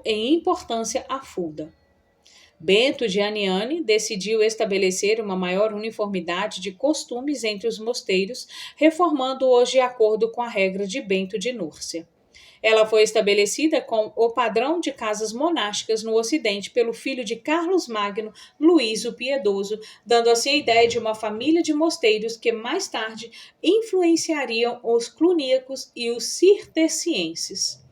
em importância a Fulda. Bento de Aniane decidiu estabelecer uma maior uniformidade de costumes entre os mosteiros, reformando-os de acordo com a regra de Bento de Núrcia. Ela foi estabelecida com o padrão de casas monásticas no Ocidente pelo filho de Carlos Magno, Luís o Piedoso, dando assim a ideia de uma família de mosteiros que mais tarde influenciariam os cluníacos e os cistercienses.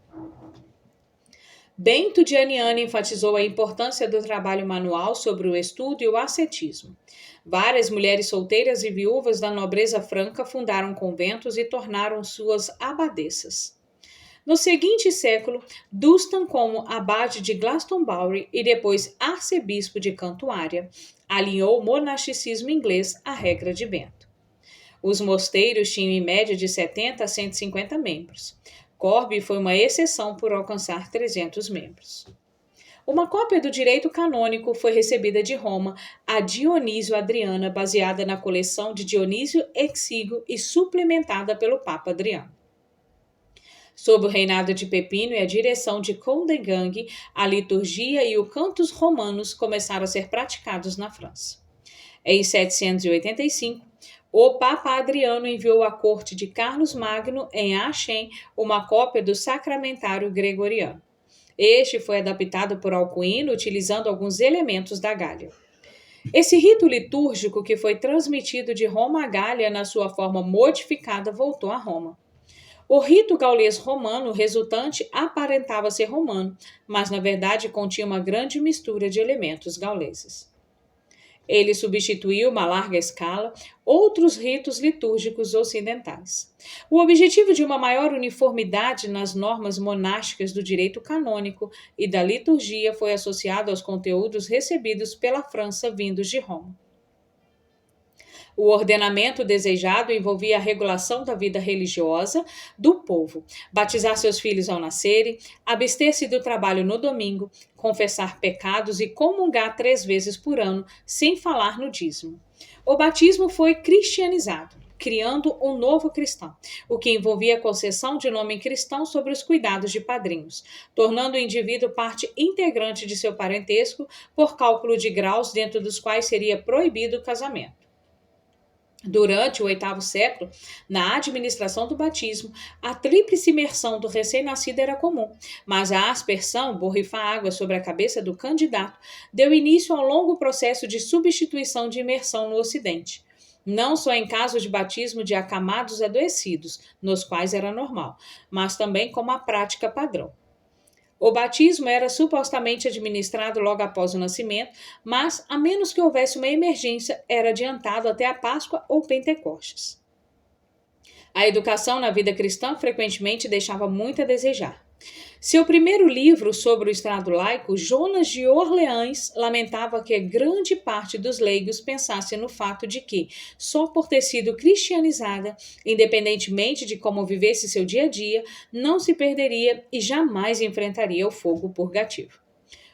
Bento de Aniane enfatizou a importância do trabalho manual sobre o estudo e o ascetismo. Várias mulheres solteiras e viúvas da nobreza franca fundaram conventos e tornaram suas abadesas. No seguinte século, Dunstan, como abade de Glastonbury e depois arcebispo de Cantuária, alinhou o monasticismo inglês à regra de Bento. Os mosteiros tinham em média de 70 a 150 membros. Corbie foi uma exceção por alcançar 300 membros. Uma cópia do direito canônico foi recebida de Roma a Dionísio Adriana, baseada na coleção de Dionísio Exíguo e suplementada pelo Papa Adriano. Sob o reinado de Pepino e a direção de Condegang, a liturgia e o cantos romanos começaram a ser praticados na França. Em 785, o Papa Adriano enviou à corte de Carlos Magno, em Aachen, uma cópia do Sacramentário Gregoriano. Este foi adaptado por Alcuino, utilizando alguns elementos da Gália. Esse rito litúrgico, que foi transmitido de Roma à Gália na sua forma modificada, voltou a Roma. O rito gaulês romano resultante aparentava ser romano, mas na verdade continha uma grande mistura de elementos gauleses. Ele substituiu, a larga escala, outros ritos litúrgicos ocidentais. O objetivo de uma maior uniformidade nas normas monásticas do direito canônico e da liturgia foi associado aos conteúdos recebidos pela França vindos de Roma. O ordenamento desejado envolvia a regulação da vida religiosa do povo, batizar seus filhos ao nascerem, abster-se do trabalho no domingo, confessar pecados e comungar 3 vezes por ano, sem falar no dízimo. O batismo foi cristianizado, criando um novo cristão, o que envolvia a concessão de nome cristão sobre os cuidados de padrinhos, tornando o indivíduo parte integrante de seu parentesco por cálculo de graus dentro dos quais seria proibido o casamento. Durante o 8º século, na administração do batismo, a tríplice imersão do recém-nascido era comum, mas a aspersão, borrifar água sobre a cabeça do candidato, deu início ao longo processo de substituição de imersão no Ocidente. Não só em caso de batismo de acamados adoecidos, nos quais era normal, mas também como a prática padrão. O batismo era supostamente administrado logo após o nascimento, mas, a menos que houvesse uma emergência, era adiantado até a Páscoa ou Pentecostes. A educação na vida cristã frequentemente deixava muito a desejar. Seu primeiro livro sobre o Estado laico, Jonas de Orleans, lamentava que grande parte dos leigos pensasse no fato de que, só por ter sido cristianizada, independentemente de como vivesse seu dia a dia, não se perderia e jamais enfrentaria o fogo purgativo.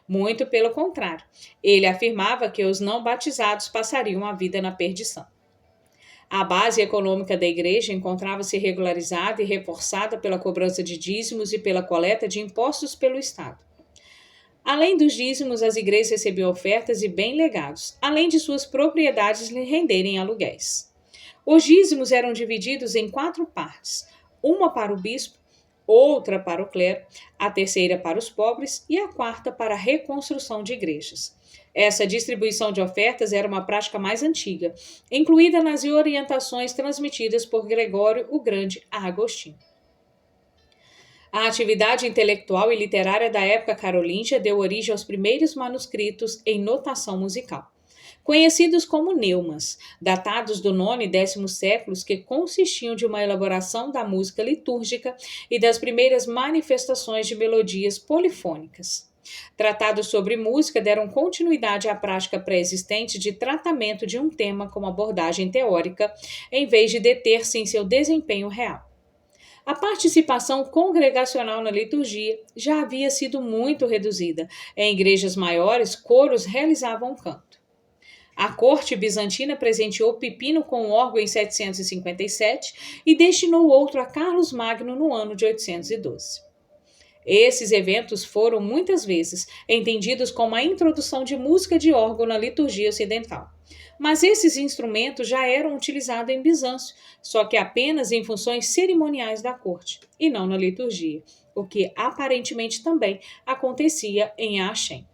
Muito pelo contrário, ele afirmava que os não batizados passariam a vida na perdição. A base econômica da igreja encontrava-se regularizada e reforçada pela cobrança de dízimos e pela coleta de impostos pelo Estado. Além dos dízimos, as igrejas recebiam ofertas e bem-legados, além de suas propriedades lhe renderem aluguéis. Os dízimos eram divididos em 4 partes, uma para o bispo, outra para o clero, a terceira para os pobres e a quarta para a reconstrução de igrejas. Essa distribuição de ofertas era uma prática mais antiga, incluída nas orientações transmitidas por Gregório o Grande a Agostinho. A atividade intelectual e literária da época carolíngia deu origem aos primeiros manuscritos em notação musical, conhecidos como neumas, datados do 9º e 10º séculos, que consistiam de uma elaboração da música litúrgica e das primeiras manifestações de melodias polifônicas. Tratados sobre música deram continuidade à prática pré-existente de tratamento de um tema com abordagem teórica, em vez de deter-se em seu desempenho real. A participação congregacional na liturgia já havia sido muito reduzida. Em igrejas maiores, coros realizavam o canto. A corte bizantina presenteou Pipino com um órgão em 757 e destinou outro a Carlos Magno no ano de 812. Esses eventos foram, muitas vezes, entendidos como a introdução de música de órgão na liturgia ocidental. Mas esses instrumentos já eram utilizados em Bizâncio, só que apenas em funções cerimoniais da corte, e não na liturgia, o que aparentemente também acontecia em Aachen.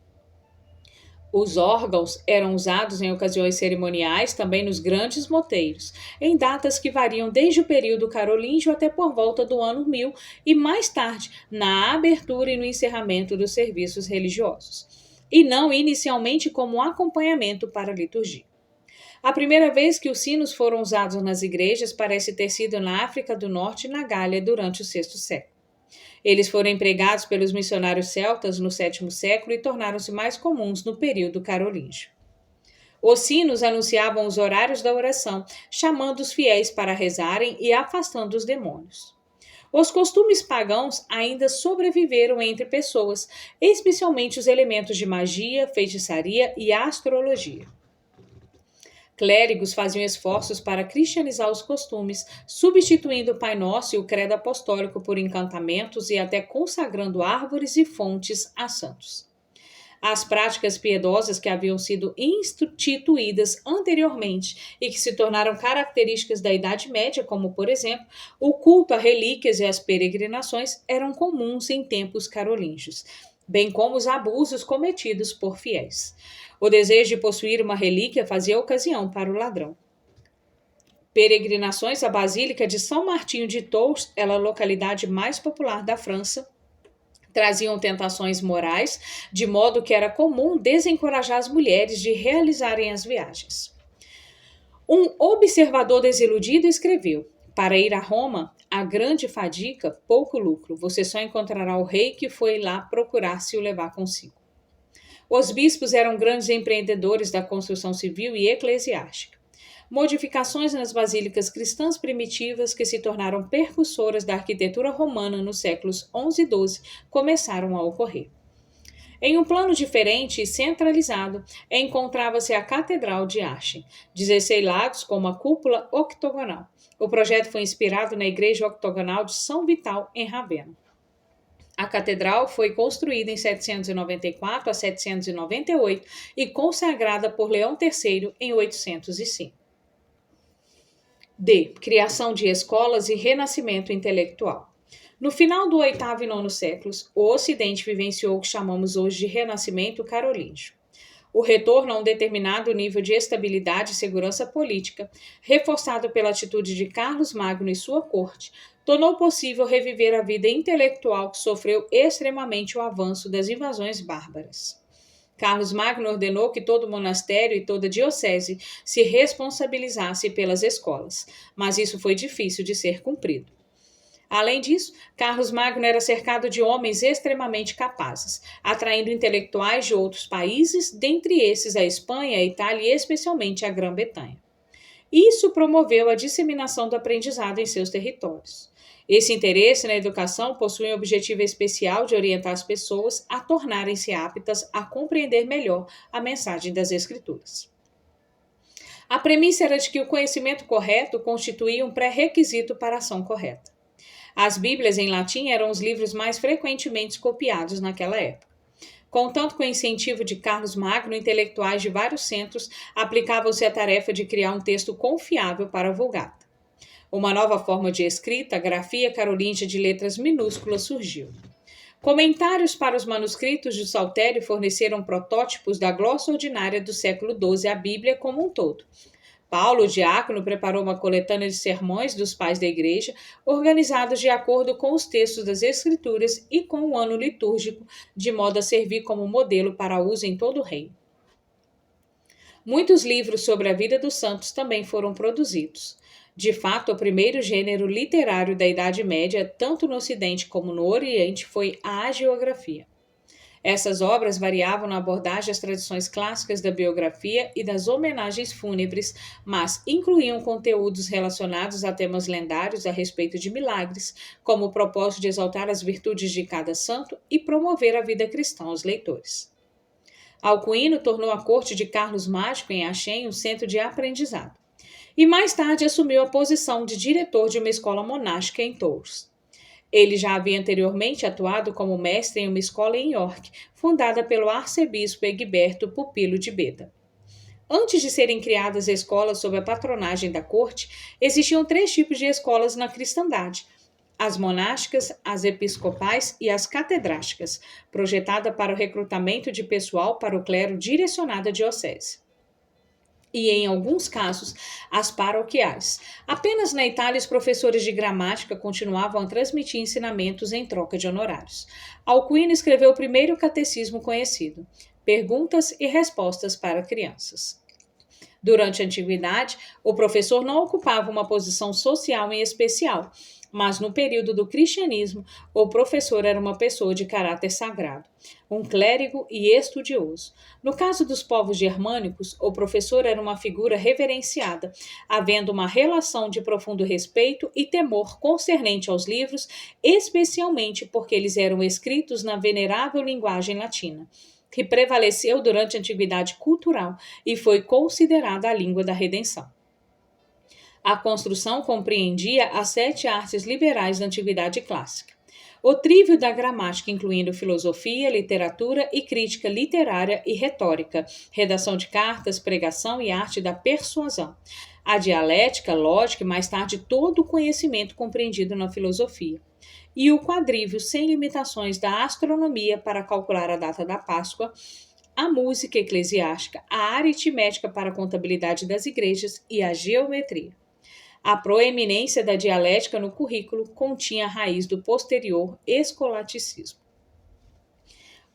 Os órgãos eram usados em ocasiões cerimoniais, também nos grandes moteiros, em datas que variam desde o período carolíngio até por volta do ano 1000 e mais tarde na abertura e no encerramento dos serviços religiosos, e não inicialmente como acompanhamento para a liturgia. A primeira vez que os sinos foram usados nas igrejas parece ter sido na África do Norte e na Gália durante o VI século. Eles foram empregados pelos missionários celtas no VII século e tornaram-se mais comuns no período carolíngio. Os sinos anunciavam os horários da oração, chamando os fiéis para rezarem e afastando os demônios. Os costumes pagãos ainda sobreviveram entre pessoas, especialmente os elementos de magia, feitiçaria e astrologia. Clérigos faziam esforços para cristianizar os costumes, substituindo o Pai Nosso e o credo apostólico por encantamentos e até consagrando árvores e fontes a santos. As práticas piedosas que haviam sido instituídas anteriormente e que se tornaram características da Idade Média, como, por exemplo, o culto a relíquias e as peregrinações, eram comuns em tempos carolíngios, bem como os abusos cometidos por fiéis. O desejo de possuir uma relíquia fazia ocasião para o ladrão. Peregrinações à Basílica de São Martinho de Tours, ela é a localidade mais popular da França, traziam tentações morais, de modo que era comum desencorajar as mulheres de realizarem as viagens. Um observador desiludido escreveu: para ir a Roma, a grande fadiga, pouco lucro. Você só encontrará o rei que foi lá procurar se o levar consigo. Os bispos eram grandes empreendedores da construção civil e eclesiástica. Modificações nas basílicas cristãs primitivas, que se tornaram percursoras da arquitetura romana nos séculos XI e XII, começaram a ocorrer. Em um plano diferente e centralizado, encontrava-se a Catedral de Aachen, 16 lados com uma cúpula octogonal. O projeto foi inspirado na Igreja Octogonal de São Vital, em Ravenna. A catedral foi construída em 794 a 798 e consagrada por Leão III em 805. D. Criação de escolas e renascimento intelectual. No final do oitavo e nono séculos, o Ocidente vivenciou o que chamamos hoje de renascimento carolíngio. O retorno a um determinado nível de estabilidade e segurança política, reforçado pela atitude de Carlos Magno e sua corte, tornou possível reviver a vida intelectual que sofreu extremamente o avanço das invasões bárbaras. Carlos Magno ordenou que todo monastério e toda diocese se responsabilizasse pelas escolas, mas isso foi difícil de ser cumprido. Além disso, Carlos Magno era cercado de homens extremamente capazes, atraindo intelectuais de outros países, dentre esses a Espanha, a Itália e especialmente a Grã-Bretanha. Isso promoveu a disseminação do aprendizado em seus territórios. Esse interesse na educação possui um objetivo especial de orientar as pessoas a tornarem-se aptas a compreender melhor a mensagem das Escrituras. A premissa era de que o conhecimento correto constituía um pré-requisito para a ação correta. As Bíblias em latim eram os livros mais frequentemente copiados naquela época. Contanto com o incentivo de Carlos Magno, intelectuais de vários centros aplicavam-se à tarefa de criar um texto confiável para a Vulgata. Uma nova forma de escrita, a grafia carolíngia de letras minúsculas, surgiu. Comentários para os manuscritos de Saltério forneceram protótipos da glossa ordinária do século XII à Bíblia como um todo. Paulo, o diácono, preparou uma coletânea de sermões dos pais da igreja, organizados de acordo com os textos das Escrituras e com o ano litúrgico, de modo a servir como modelo para uso em todo o reino. Muitos livros sobre a vida dos santos também foram produzidos. De fato, o primeiro gênero literário da Idade Média, tanto no Ocidente como no Oriente, foi a hagiografia. Essas obras variavam na abordagem às tradições clássicas da biografia e das homenagens fúnebres, mas incluíam conteúdos relacionados a temas lendários a respeito de milagres, como o propósito de exaltar as virtudes de cada santo e promover a vida cristã aos leitores. Alcuino tornou a corte de Carlos Mágico em Aachen um centro de aprendizado, e mais tarde assumiu a posição de diretor de uma escola monástica em Tours. Ele já havia anteriormente atuado como mestre em uma escola em York, fundada pelo arcebispo Egberto Pupilo de Beda. Antes de serem criadas escolas sob a patronagem da corte, existiam 3 tipos de escolas na cristandade: as monásticas, as episcopais e as catedráticas, projetada para o recrutamento de pessoal para o clero direcionado à diocese. E, em alguns casos, as paroquiais. Apenas na Itália, os professores de gramática continuavam a transmitir ensinamentos em troca de honorários. Alcuino escreveu o primeiro catecismo conhecido, Perguntas e Respostas para Crianças. Durante a Antiguidade, o professor não ocupava uma posição social em especial, mas no período do cristianismo, o professor era uma pessoa de caráter sagrado, um clérigo e estudioso. No caso dos povos germânicos, o professor era uma figura reverenciada, havendo uma relação de profundo respeito e temor concernente aos livros, especialmente porque eles eram escritos na venerável linguagem latina, que prevaleceu durante a antiguidade cultural e foi considerada a língua da redenção. A construção compreendia as 7 artes liberais da antiguidade clássica. O trívio da gramática, incluindo filosofia, literatura e crítica literária e retórica, redação de cartas, pregação e arte da persuasão. A dialética, lógica e mais tarde todo o conhecimento compreendido na filosofia. E o quadrívio sem limitações da astronomia para calcular a data da Páscoa, a música eclesiástica, a aritmética para a contabilidade das igrejas e a geometria. A proeminência da dialética no currículo continha a raiz do posterior escolasticismo.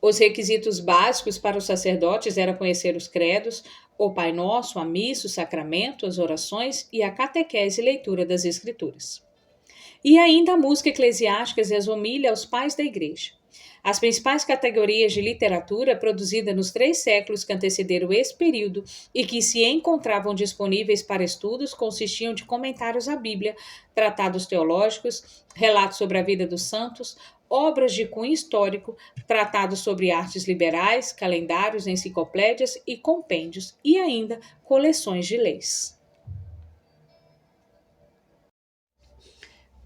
Os requisitos básicos para os sacerdotes eram conhecer os credos, o Pai Nosso, a missa, o sacramento, as orações e a catequese e leitura das Escrituras. E ainda a música eclesiástica e as homílias aos pais da igreja. As principais categorias de literatura produzida nos 3 séculos que antecederam esse período e que se encontravam disponíveis para estudos consistiam de comentários à Bíblia, tratados teológicos, relatos sobre a vida dos santos, obras de cunho histórico, tratados sobre artes liberais, calendários, enciclopédias e compêndios, e ainda coleções de leis.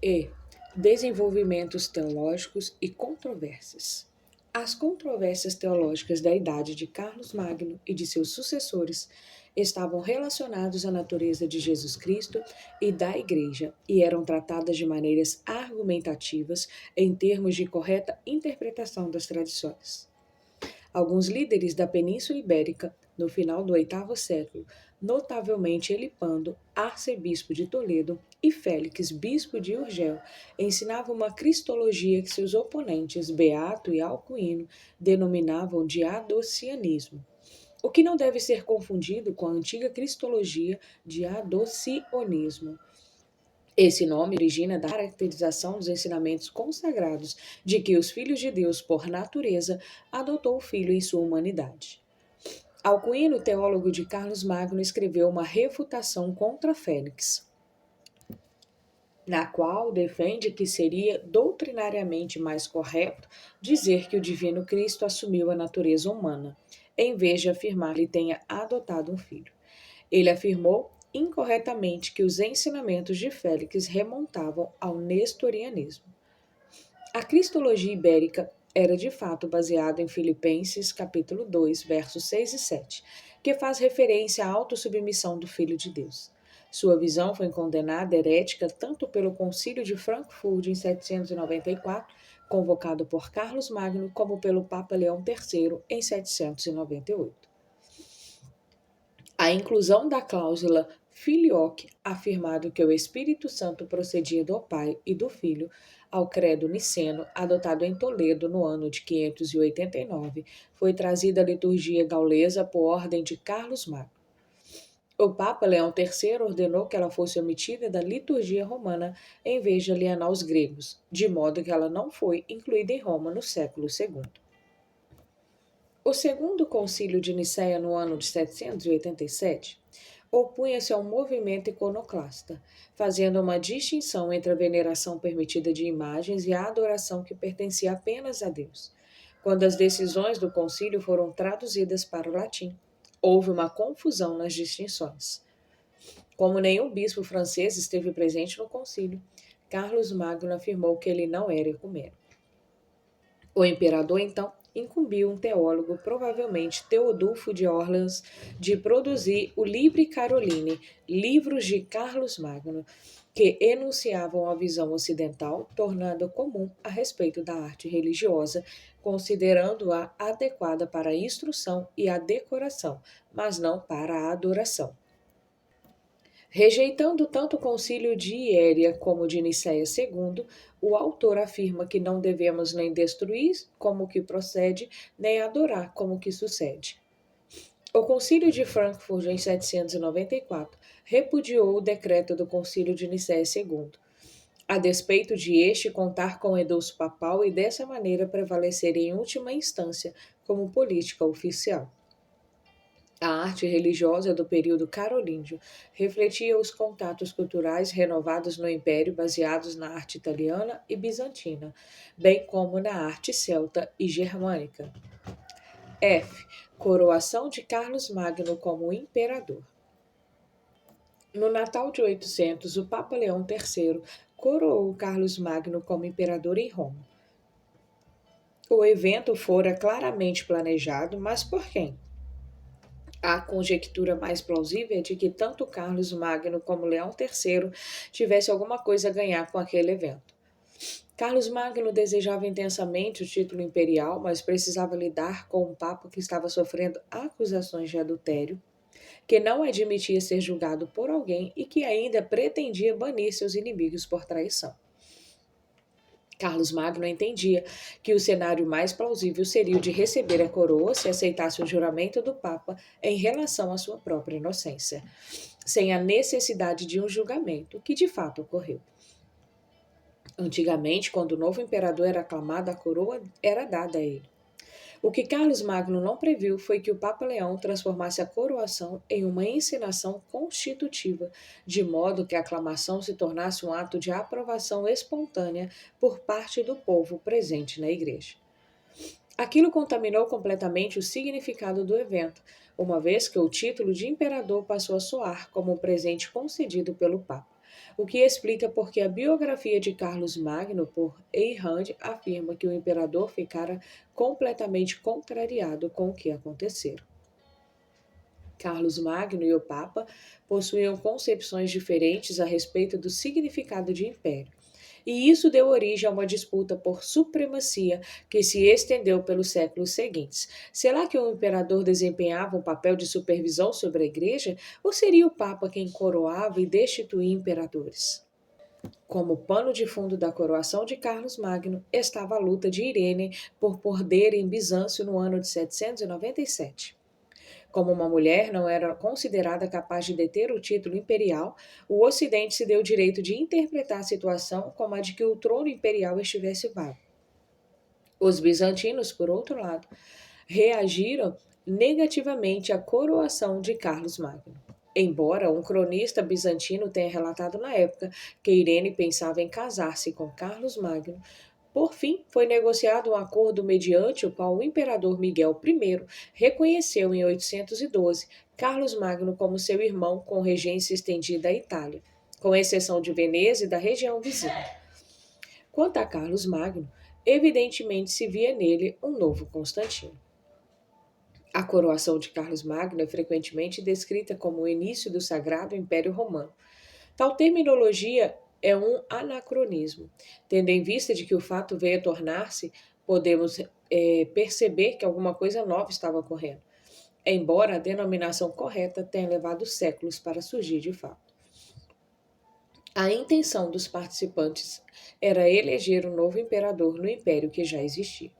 E desenvolvimentos teológicos e controvérsias. As controvérsias teológicas da idade de Carlos Magno e de seus sucessores estavam relacionadas à natureza de Jesus Cristo e da Igreja e eram tratadas de maneiras argumentativas em termos de correta interpretação das tradições. Alguns líderes da Península Ibérica, no final do 8º século, notavelmente Elipando, arcebispo de Toledo, e Félix, bispo de Urgel, ensinavam uma cristologia que seus oponentes, Beato e Alcuino, denominavam de adocianismo, o que não deve ser confundido com a antiga cristologia de adocionismo. Esse nome origina da caracterização dos ensinamentos consagrados de que os filhos de Deus, por natureza, adotou o Filho em sua humanidade. Alcuino, teólogo de Carlos Magno, escreveu uma refutação contra Félix, na qual defende que seria doutrinariamente mais correto dizer que o Divino Cristo assumiu a natureza humana, em vez de afirmar que ele tenha adotado um filho. Ele afirmou incorretamente que os ensinamentos de Félix remontavam ao nestorianismo. A cristologia ibérica era de fato baseada em Filipenses capítulo 2, versos 6 e 7, que faz referência à autossubmissão do Filho de Deus. Sua visão foi condenada herética tanto pelo Concílio de Frankfurt em 794, convocado por Carlos Magno, como pelo Papa Leão III em 798. A inclusão da cláusula filioque, afirmado que o Espírito Santo procedia do Pai e do Filho, ao credo niceno, adotado em Toledo no ano de 589, foi trazida à liturgia gaulesa por ordem de Carlos Magno. O Papa Leão III ordenou que ela fosse omitida da liturgia romana em vez de alienar os gregos, de modo que ela não foi incluída em Roma no século II. O segundo concílio de Nicéia, no ano de 787, opunha-se ao movimento iconoclasta, fazendo uma distinção entre a veneração permitida de imagens e a adoração que pertencia apenas a Deus. Quando as decisões do concílio foram traduzidas para o latim, houve uma confusão nas distinções. Como nenhum bispo francês esteve presente no concílio, Carlos Magno afirmou que ele não era ecumênico. O imperador, então, incumbiu um teólogo, provavelmente Teodulfo de Orleans, de produzir o Libre Caroline, livros de Carlos Magno, que enunciavam a visão ocidental, tornando comum a respeito da arte religiosa, considerando-a adequada para a instrução e a decoração, mas não para a adoração. Rejeitando tanto o concílio de Hieria como de Nicéia II, o autor afirma que não devemos nem destruir como que procede, nem adorar como que sucede. O concílio de Frankfurt, em 794, repudiou o decreto do concílio de Nicéia II. a despeito de este contar com o edouço papal e dessa maneira prevalecer em última instância como política oficial. A arte religiosa do período carolíngio refletia os contatos culturais renovados no Império baseados na arte italiana e bizantina, bem como na arte celta e germânica. F. Coroação de Carlos Magno como imperador. No Natal de 800, o Papa Leão III coroou Carlos Magno como imperador em Roma. O evento fora claramente planejado, mas por quem? A conjectura mais plausível é de que tanto Carlos Magno como Leão III tivessem alguma coisa a ganhar com aquele evento. Carlos Magno desejava intensamente o título imperial, mas precisava lidar com um papa que estava sofrendo acusações de adultério, que não admitia ser julgado por alguém e que ainda pretendia banir seus inimigos por traição. Carlos Magno entendia que o cenário mais plausível seria o de receber a coroa se aceitasse o juramento do Papa em relação à sua própria inocência, sem a necessidade de um julgamento, que de fato ocorreu. Antigamente, quando o novo imperador era aclamado, a coroa era dada a ele. O que Carlos Magno não previu foi que o Papa Leão transformasse a coroação em uma encenação constitutiva, de modo que a aclamação se tornasse um ato de aprovação espontânea por parte do povo presente na igreja. Aquilo contaminou completamente o significado do evento, uma vez que o título de imperador passou a soar como um presente concedido pelo Papa, o que explica porque a biografia de Carlos Magno, por Eyhand, afirma que o imperador ficara completamente contrariado com o que acontecera. Carlos Magno e o Papa possuíam concepções diferentes a respeito do significado de império, e isso deu origem a uma disputa por supremacia que se estendeu pelos séculos seguintes. Será que o imperador desempenhava um papel de supervisão sobre a igreja, ou seria o Papa quem coroava e destituía imperadores? Como pano de fundo da coroação de Carlos Magno estava a luta de Irene por poder em Bizâncio no ano de 797. Como uma mulher não era considerada capaz de deter o título imperial, o Ocidente se deu o direito de interpretar a situação como a de que o trono imperial estivesse vago. Os bizantinos, por outro lado, reagiram negativamente à coroação de Carlos Magno. Embora um cronista bizantino tenha relatado na época que Irene pensava em casar-se com Carlos Magno, por fim, foi negociado um acordo mediante o qual o imperador Miguel I reconheceu em 812 Carlos Magno como seu irmão com regência estendida à Itália, com exceção de Veneza e da região vizinha. Quanto a Carlos Magno, evidentemente se via nele um novo Constantino. A coroação de Carlos Magno é frequentemente descrita como o início do Sagrado Império Romano. Tal terminologia é um anacronismo. Tendo em vista de que o fato veio a tornar-se, podemos perceber que alguma coisa nova estava ocorrendo, embora a denominação correta tenha levado séculos para surgir de fato. A intenção dos participantes era eleger um novo imperador no império que já existia.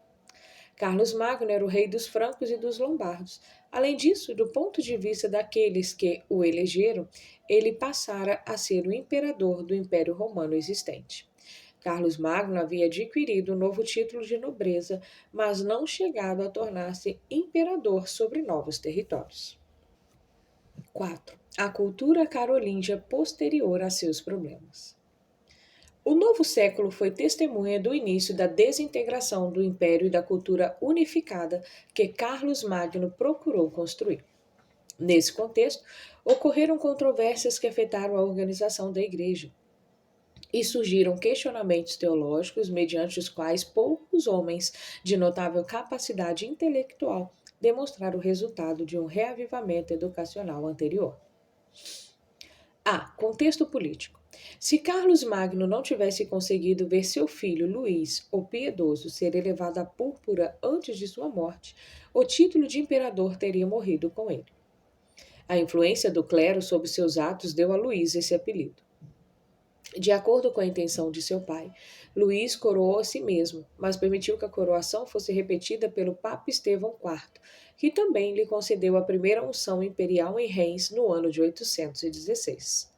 Carlos Magno era o rei dos francos e dos lombardos. Além disso, do ponto de vista daqueles que o elegeram, ele passara a ser o imperador do Império Romano existente. Carlos Magno havia adquirido um novo título de nobreza, mas não chegado a tornar-se imperador sobre novos territórios. 4. A cultura carolíngia posterior a seus problemas. O novo século foi testemunha do início da desintegração do império e da cultura unificada que Carlos Magno procurou construir. Nesse contexto, ocorreram controvérsias que afetaram a organização da igreja e surgiram questionamentos teológicos mediante os quais poucos homens de notável capacidade intelectual demonstraram o resultado de um reavivamento educacional anterior. Contexto político. Se Carlos Magno não tivesse conseguido ver seu filho Luís, o Piedoso, ser elevado à púrpura antes de sua morte, o título de imperador teria morrido com ele. A influência do clero sobre seus atos deu a Luís esse apelido. De acordo com a intenção de seu pai, Luís coroou a si mesmo, mas permitiu que a coroação fosse repetida pelo Papa Estevão IV, que também lhe concedeu a primeira unção imperial em Reims no ano de 816.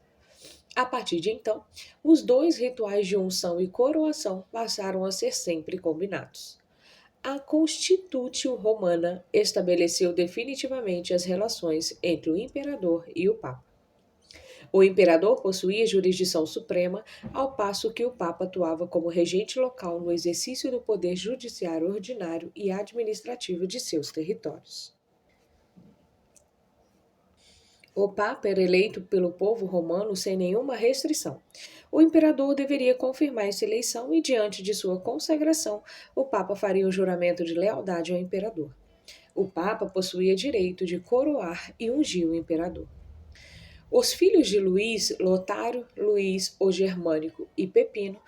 A partir de então, os dois rituais de unção e coroação passaram a ser sempre combinados. A Constitutio Romana estabeleceu definitivamente as relações entre o imperador e o papa. O imperador possuía jurisdição suprema, ao passo que o papa atuava como regente local no exercício do poder judiciário ordinário e administrativo de seus territórios. O papa era eleito pelo povo romano sem nenhuma restrição. O imperador deveria confirmar essa eleição e, diante de sua consagração, o papa faria um juramento de lealdade ao imperador. O papa possuía direito de coroar e ungir o imperador. Os filhos de Luís, Lotário, Luís o Germânico e Pepino,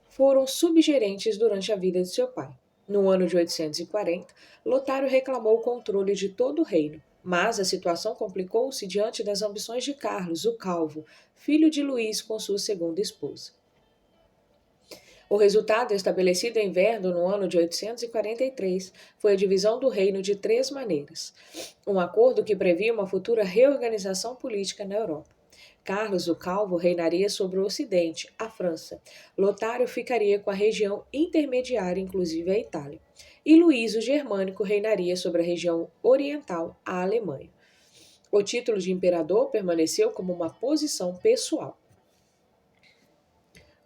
foram subgerentes durante a vida de seu pai. No ano de 840, Lotário reclamou o controle de todo o reino, mas a situação complicou-se diante das ambições de Carlos, o Calvo, filho de Luís com sua segunda esposa. O resultado, estabelecido em Verdun no ano de 843, foi a divisão do reino de três maneiras. Um acordo que previa uma futura reorganização política na Europa. Carlos o Calvo reinaria sobre o Ocidente, a França. Lotário ficaria com a região intermediária, inclusive a Itália. E Luís o Germânico reinaria sobre a região oriental, a Alemanha. O título de imperador permaneceu como uma posição pessoal.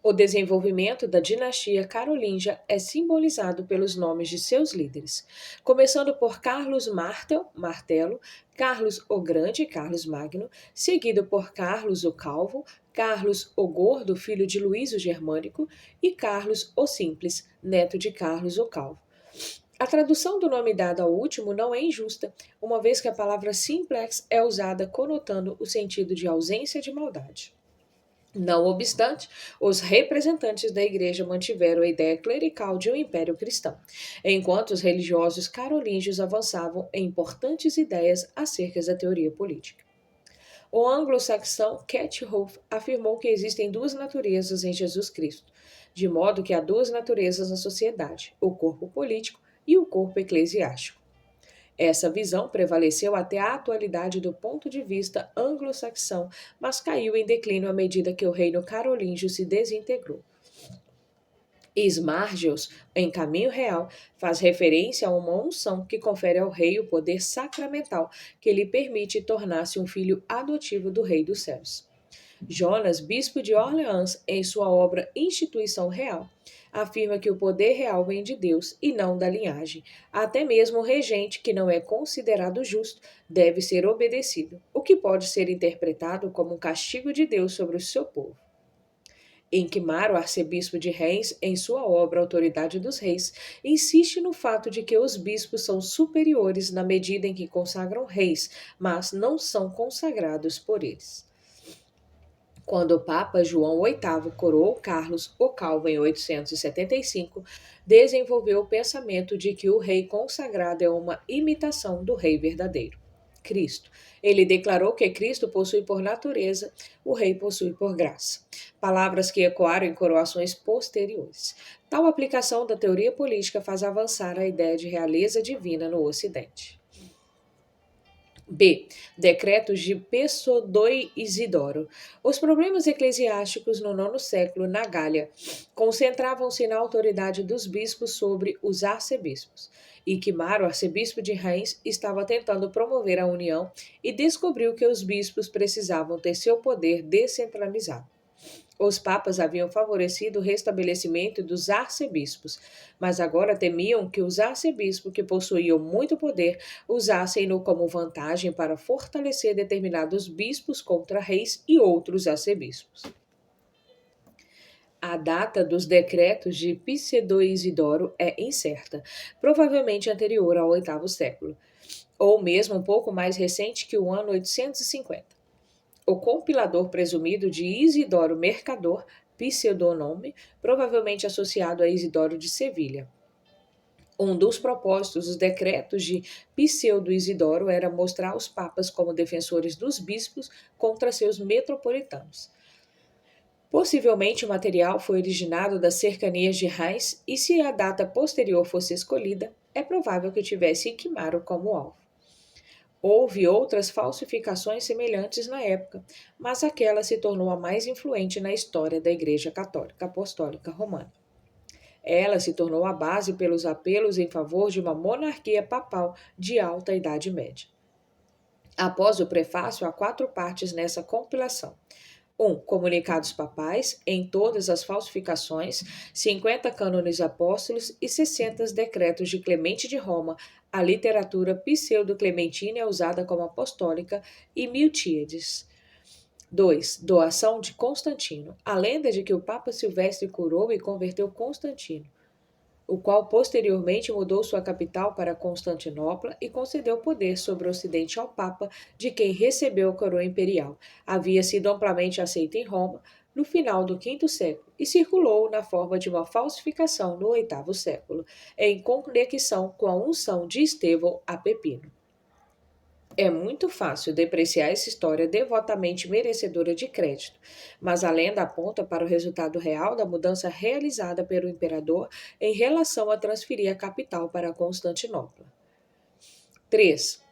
O desenvolvimento da dinastia carolíngia é simbolizado pelos nomes de seus líderes, começando por Carlos Martelo, Carlos o Grande, Carlos Magno, seguido por Carlos o Calvo, Carlos o Gordo, filho de Luís o Germânico, e Carlos o Simples, neto de Carlos o Calvo. A tradução do nome dado ao último não é injusta, uma vez que a palavra simplex é usada conotando o sentido de ausência de maldade. Não obstante, os representantes da Igreja mantiveram a ideia clerical de um império cristão, enquanto os religiosos carolíngios avançavam em importantes ideias acerca da teoria política. O anglo-saxão Ketchhoff afirmou que existem duas naturezas em Jesus Cristo, de modo que há duas naturezas na sociedade, o corpo político e o corpo eclesiástico. Essa visão prevaleceu até a atualidade do ponto de vista anglo-saxão, mas caiu em declínio à medida que o reino carolíngio se desintegrou. Ismargios, em Caminho Real, faz referência a uma unção que confere ao rei o poder sacramental que lhe permite tornar-se um filho adotivo do Rei dos Céus. Jonas, bispo de Orleans, em sua obra Instituição Real, afirma que o poder real vem de Deus e não da linhagem. Até mesmo o regente, que não é considerado justo, deve ser obedecido, o que pode ser interpretado como um castigo de Deus sobre o seu povo. Enquimar, o arcebispo de Reims, em sua obra Autoridade dos Reis, insiste no fato de que os bispos são superiores na medida em que consagram reis, mas não são consagrados por eles. Quando o Papa João VIII coroou Carlos o Calvo em 875, desenvolveu o pensamento de que o rei consagrado é uma imitação do rei verdadeiro, Cristo. Ele declarou que Cristo possui por natureza, o rei possui por graça. Palavras que ecoaram em coroações posteriores. Tal aplicação da teoria política faz avançar a ideia de realeza divina no Ocidente. B. Decretos de Pseudo Isidoro. Os problemas eclesiásticos no IX século na Gália concentravam-se na autoridade dos bispos sobre os arcebispos. Iquimar, o arcebispo de Reims, estava tentando promover a união e descobriu que os bispos precisavam ter seu poder descentralizado. Os papas haviam favorecido o restabelecimento dos arcebispos, mas agora temiam que os arcebispos, que possuíam muito poder, usassem-no como vantagem para fortalecer determinados bispos contra reis e outros arcebispos. A data dos decretos de Pseudo Isidoro é incerta, provavelmente anterior ao VIII século, ou mesmo um pouco mais recente que o ano 850. O compilador presumido de Isidoro Mercador, pseudonome, provavelmente associado a Isidoro de Sevilha. Um dos propósitos dos decretos de Pseudo-Isidoro era mostrar os papas como defensores dos bispos contra seus metropolitanos. Possivelmente o material foi originado das cercanias de Reims e, se a data posterior fosse escolhida, é provável que tivesse Iquimaro como alvo. Houve outras falsificações semelhantes na época, mas aquela se tornou a mais influente na história da Igreja Católica Apostólica Romana. Ela se tornou a base pelos apelos em favor de uma monarquia papal de alta Idade Média. Após o prefácio, há 4 partes nessa compilação. 1. Comunicados papais, em todas as falsificações, 50 cânones apóstolos e 60 decretos de Clemente de Roma. A literatura pseudo-clementina é usada como apostólica e Miltíades. 2. Doação de Constantino. A lenda de que o Papa Silvestre curou e converteu Constantino, o qual posteriormente mudou sua capital para Constantinopla e concedeu poder sobre o Ocidente ao Papa, de quem recebeu a coroa imperial. Havia sido amplamente aceita em Roma no final do V século e circulou na forma de uma falsificação no VIII século, em conexão com a unção de Estevão a Pepino. É muito fácil depreciar essa história devotamente merecedora de crédito, mas a lenda aponta para o resultado real da mudança realizada pelo imperador em relação a transferir a capital para Constantinopla. 3.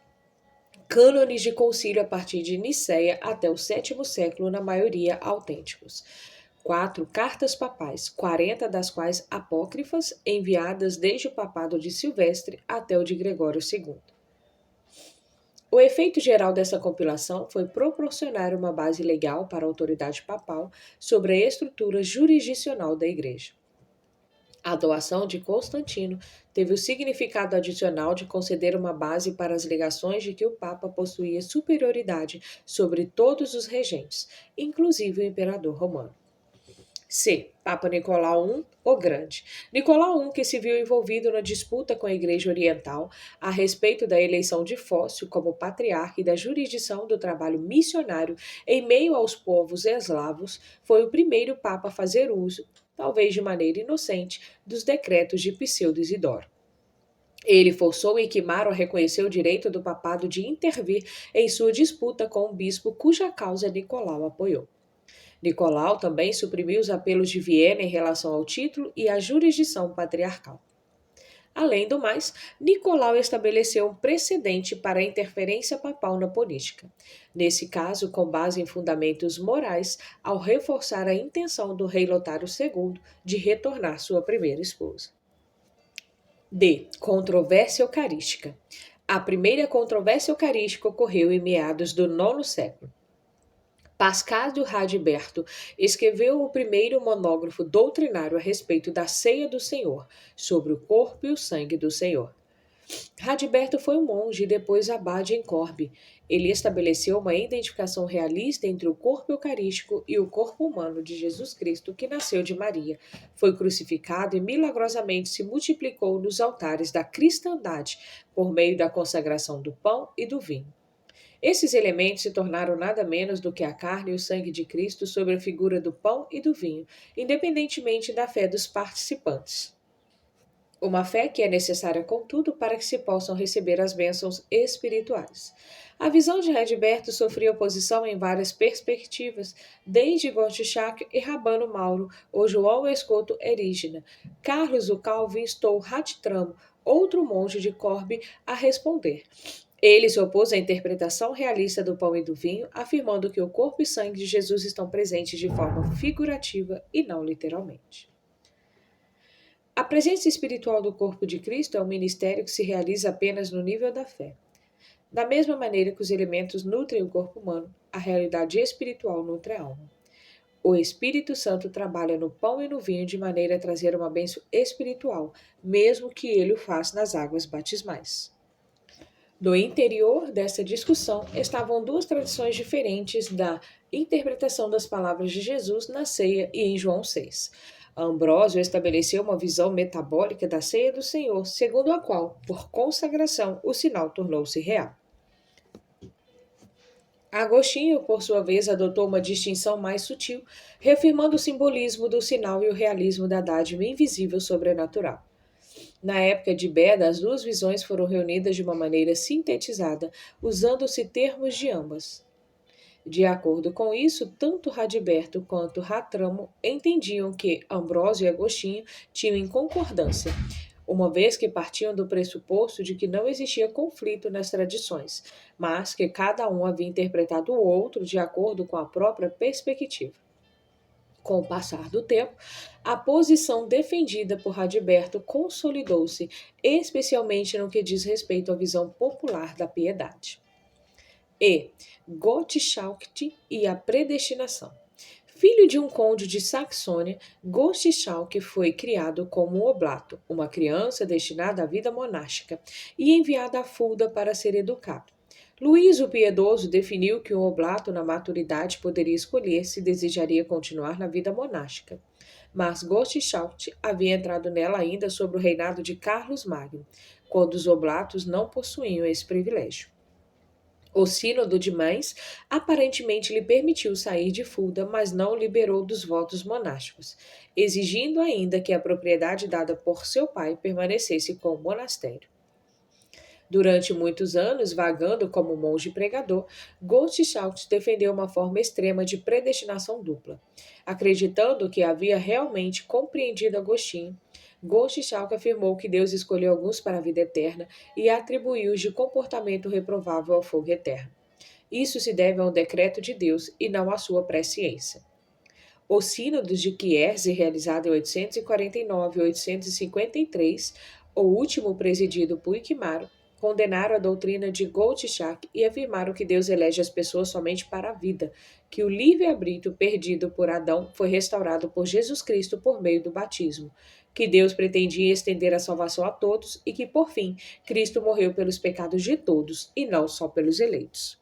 Cânones de concílio a partir de Nicéia até o VII século, na maioria autênticos. 4. Cartas papais, 40 das quais apócrifas, enviadas desde o papado de Silvestre até o de Gregório II. O efeito geral dessa compilação foi proporcionar uma base legal para a autoridade papal sobre a estrutura jurisdicional da Igreja. A doação de Constantino teve o significado adicional de conceder uma base para as alegações de que o Papa possuía superioridade sobre todos os regentes, inclusive o imperador romano. C. Papa Nicolau I, o Grande. Nicolau I, que se viu envolvido na disputa com a Igreja Oriental a respeito da eleição de Fócio como patriarca e da jurisdição do trabalho missionário em meio aos povos eslavos, foi o primeiro Papa a fazer uso, talvez de maneira inocente, dos decretos de Pseudo Isidoro. Ele forçou Equimaro a reconhecer o direito do papado de intervir em sua disputa com um bispo cuja causa Nicolau apoiou. Nicolau também suprimiu os apelos de Viena em relação ao título e à jurisdição patriarcal. Além do mais, Nicolau estabeleceu um precedente para a interferência papal na política, nesse caso com base em fundamentos morais, ao reforçar a intenção do rei Lotário II de retornar sua primeira esposa. D. Controvérsia eucarística. A primeira controvérsia eucarística ocorreu em meados do IX século. Pascasio Radberto escreveu o primeiro monógrafo doutrinário a respeito da ceia do Senhor, sobre o corpo e o sangue do Senhor. Radberto foi um monge e depois abade em Corbe. Ele estabeleceu uma identificação realista entre o corpo eucarístico e o corpo humano de Jesus Cristo, que nasceu de Maria, foi crucificado e milagrosamente se multiplicou nos altares da cristandade por meio da consagração do pão e do vinho. Esses elementos se tornaram nada menos do que a carne e o sangue de Cristo sobre a figura do pão e do vinho, independentemente da fé dos participantes. Uma fé que é necessária, contudo, para que se possam receber as bênçãos espirituais. A visão de Radberto sofria oposição em várias perspectivas, desde Gottschalk e Rabano Mauro, ou João Escoto Erígena. Carlos o Calvo instou Rattramo, outro monge de Corbe, a responder. Ele se opôs à interpretação realista do pão e do vinho, afirmando que o corpo e sangue de Jesus estão presentes de forma figurativa e não literalmente. A presença espiritual do corpo de Cristo é um ministério que se realiza apenas no nível da fé. Da mesma maneira que os elementos nutrem o corpo humano, a realidade espiritual nutre a alma. O Espírito Santo trabalha no pão e no vinho de maneira a trazer uma bênção espiritual, mesmo que ele o faça nas águas batismais. No interior dessa discussão estavam 2 tradições diferentes da interpretação das palavras de Jesus na ceia e em João 6. Ambrósio estabeleceu uma visão metabólica da ceia do Senhor, segundo a qual, por consagração, o sinal tornou-se real. Agostinho, por sua vez, adotou uma distinção mais sutil, reafirmando o simbolismo do sinal e o realismo da dádiva invisível sobrenatural. Na época de Beda, as 2 visões foram reunidas de uma maneira sintetizada, usando-se termos de ambas. De acordo com isso, tanto Radberto quanto Rattramo entendiam que Ambrósio e Agostinho tinham em concordância uma vez que partiam do pressuposto de que não existia conflito nas tradições, mas que cada um havia interpretado o outro de acordo com a própria perspectiva. Com o passar do tempo, a posição defendida por Radberto consolidou-se, especialmente no que diz respeito à visão popular da piedade. Gottschalk e a predestinação. Filho de um conde de Saxônia, Gottschalk foi criado como oblato, uma criança destinada à vida monástica, e enviado a Fulda para ser educado. Luís o Piedoso definiu que o oblato na maturidade poderia escolher se desejaria continuar na vida monástica. Mas Gottschalk havia entrado nela ainda sob o reinado de Carlos Magno, quando os oblatos não possuíam esse privilégio. O sínodo de Mainz aparentemente lhe permitiu sair de Fulda, mas não o liberou dos votos monásticos, exigindo ainda que a propriedade dada por seu pai permanecesse com o monastério. Durante muitos anos, vagando como monge pregador, Gottschalk defendeu uma forma extrema de predestinação dupla. Acreditando que havia realmente compreendido Agostinho, Gottschalk afirmou que Deus escolheu alguns para a vida eterna e atribuiu-os de comportamento reprovável ao fogo eterno. Isso se deve a um decreto de Deus e não à sua presciência. O Sínodo de Chiers, realizado em 849 e 853, o último presidido por Icmaro, condenaram a doutrina de Gottschalk e afirmaram que Deus elege as pessoas somente para a vida, que o livre-arbítrio perdido por Adão foi restaurado por Jesus Cristo por meio do batismo, que Deus pretendia estender a salvação a todos e que, por fim, Cristo morreu pelos pecados de todos e não só pelos eleitos.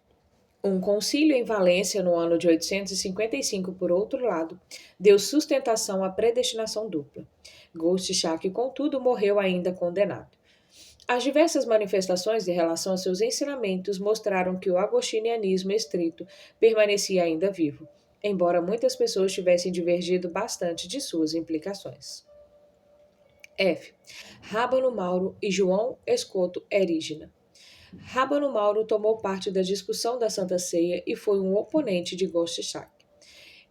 Um concílio em Valência, no ano de 855, por outro lado, deu sustentação à predestinação dupla. Gottschalk, contudo, morreu ainda condenado. As diversas manifestações em relação a seus ensinamentos mostraram que o agostinianismo estrito permanecia ainda vivo, embora muitas pessoas tivessem divergido bastante de suas implicações. Rábano Mauro e João Escoto Erígena. Rábano Mauro tomou parte da discussão da Santa Ceia e foi um oponente de Gottschalk.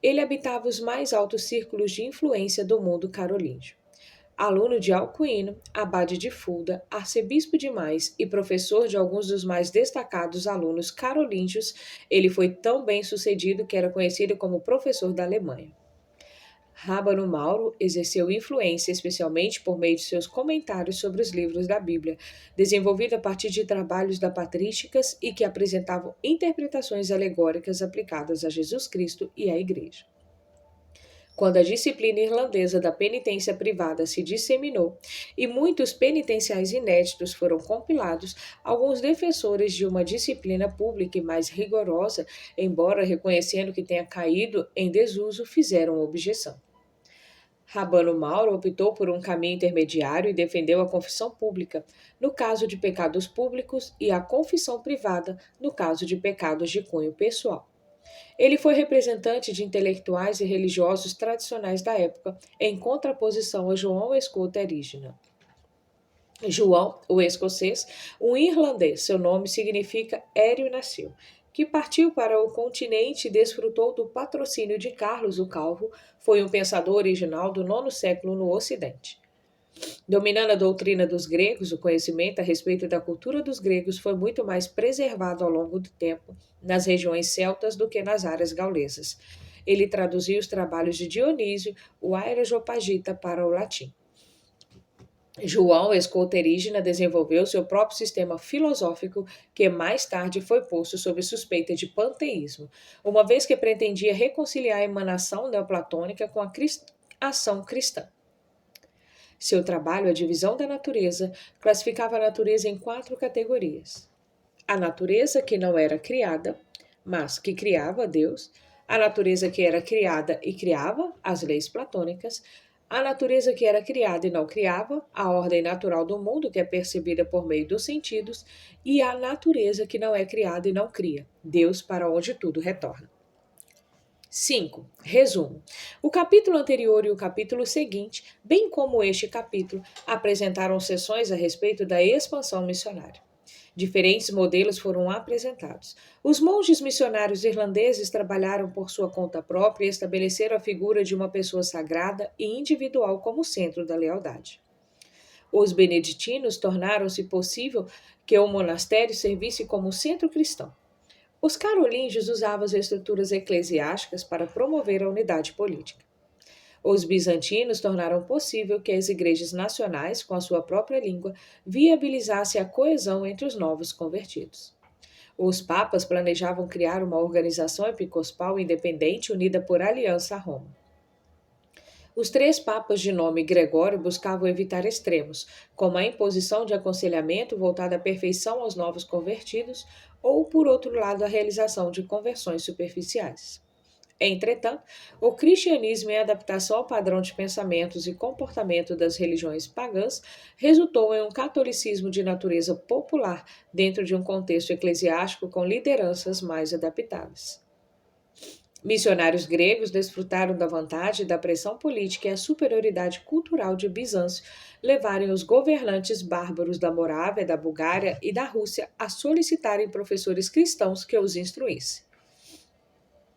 Ele habitava os mais altos círculos de influência do mundo carolíngio. Aluno de Alcuino, abade de Fulda, arcebispo de Mais e professor de alguns dos mais destacados alunos carolíngios, ele foi tão bem sucedido que era conhecido como professor da Alemanha. Rábano Mauro exerceu influência especialmente por meio de seus comentários sobre os livros da Bíblia, desenvolvido a partir de trabalhos da patrísticas e que apresentavam interpretações alegóricas aplicadas a Jesus Cristo e à Igreja. Quando a disciplina irlandesa da penitência privada se disseminou e muitos penitenciais inéditos foram compilados, alguns defensores de uma disciplina pública e mais rigorosa, embora reconhecendo que tenha caído em desuso, fizeram objeção. Rábano Mauro optou por um caminho intermediário e defendeu a confissão pública, no caso de pecados públicos, e a confissão privada, no caso de pecados de cunho pessoal. Ele foi representante de intelectuais e religiosos tradicionais da época, em contraposição a João Escoto Erígena. João, o escocês, um irlandês, seu nome significa Ério nasceu, que partiu para o continente e desfrutou do patrocínio de Carlos o Calvo, foi um pensador original do IX século no Ocidente. Dominando a doutrina dos gregos, o conhecimento a respeito da cultura dos gregos foi muito mais preservado ao longo do tempo nas regiões celtas do que nas áreas gaulesas. Ele traduziu os trabalhos de Dionísio, o Areopagita, para o latim. João Escoto Erígena desenvolveu seu próprio sistema filosófico, que mais tarde foi posto sob suspeita de panteísmo, uma vez que pretendia reconciliar a emanação neoplatônica com a ação cristã. Seu trabalho, A Divisão da Natureza, classificava a natureza em 4 categorias. A natureza que não era criada, mas que criava Deus, a natureza que era criada e criava as leis platônicas, a natureza que era criada e não criava, a ordem natural do mundo que é percebida por meio dos sentidos, e a natureza que não é criada e não cria, Deus para onde tudo retorna. 5. Resumo. O capítulo anterior e o capítulo seguinte, bem como este capítulo, apresentaram sessões a respeito da expansão missionária. Diferentes modelos foram apresentados. Os monges missionários irlandeses trabalharam por sua conta própria e estabeleceram a figura de uma pessoa sagrada e individual como centro da lealdade. Os beneditinos tornaram-se possível que o monastério servisse como centro cristão. Os carolíngios usavam as estruturas eclesiásticas para promover a unidade política. Os bizantinos tornaram possível que as igrejas nacionais, com a sua própria língua, viabilizassem a coesão entre os novos convertidos. Os papas planejavam criar uma organização episcopal independente unida por aliança a Roma. Os 3 papas de nome Gregório buscavam evitar extremos, como a imposição de aconselhamento voltado à perfeição aos novos convertidos, ou, por outro lado, a realização de conversões superficiais. Entretanto, o cristianismo, em adaptação ao padrão de pensamentos e comportamento das religiões pagãs, resultou em um catolicismo de natureza popular dentro de um contexto eclesiástico com lideranças mais adaptáveis. Missionários gregos desfrutaram da vantagem da pressão política e a superioridade cultural de Bizâncio levarem os governantes bárbaros da Morávia, da Bulgária e da Rússia a solicitarem professores cristãos que os instruíssem.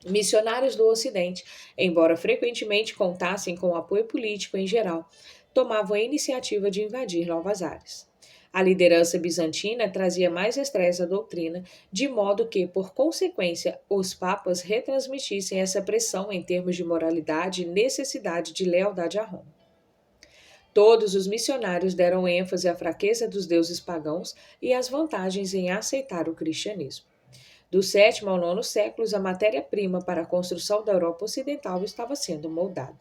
Missionários do Ocidente, embora frequentemente contassem com o apoio político em geral, tomavam a iniciativa de invadir novas áreas. A liderança bizantina trazia mais estresse à doutrina, de modo que, por consequência, os papas retransmitissem essa pressão em termos de moralidade e necessidade de lealdade a Roma. Todos os missionários deram ênfase à fraqueza dos deuses pagãos e às vantagens em aceitar o cristianismo. Do 7º ao 9º séculos, a matéria-prima para a construção da Europa Ocidental estava sendo moldada.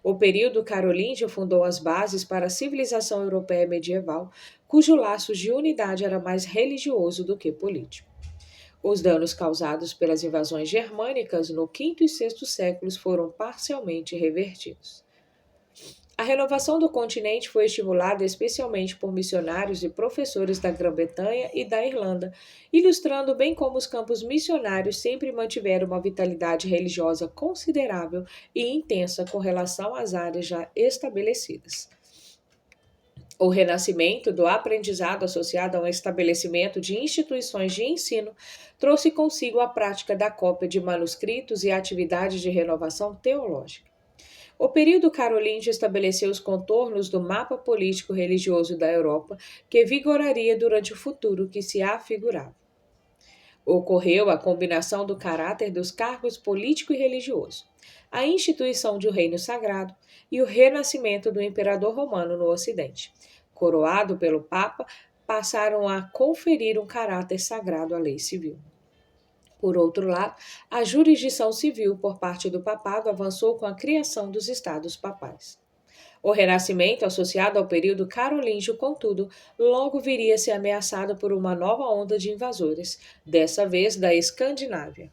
O período carolíngio fundou as bases para a civilização europeia medieval, cujo laço de unidade era mais religioso do que político. Os danos causados pelas invasões germânicas no 5º e 6º séculos foram parcialmente revertidos. A renovação do continente foi estimulada especialmente por missionários e professores da Grã-Bretanha e da Irlanda, ilustrando bem como os campos missionários sempre mantiveram uma vitalidade religiosa considerável e intensa com relação às áreas já estabelecidas. O renascimento do aprendizado associado a um estabelecimento de instituições de ensino trouxe consigo a prática da cópia de manuscritos e a atividade de renovação teológica. O período carolíngio estabeleceu os contornos do mapa político-religioso da Europa, que vigoraria durante o futuro que se afigurava. Ocorreu a combinação do caráter dos cargos político e religioso, a instituição de um reino sagrado e o renascimento do imperador romano no Ocidente. Coroado pelo Papa, passaram a conferir um caráter sagrado à lei civil. Por outro lado, a jurisdição civil por parte do papado avançou com a criação dos estados papais. O renascimento, associado ao período carolíngio, contudo, logo viria a ser ameaçado por uma nova onda de invasores, dessa vez da Escandinávia.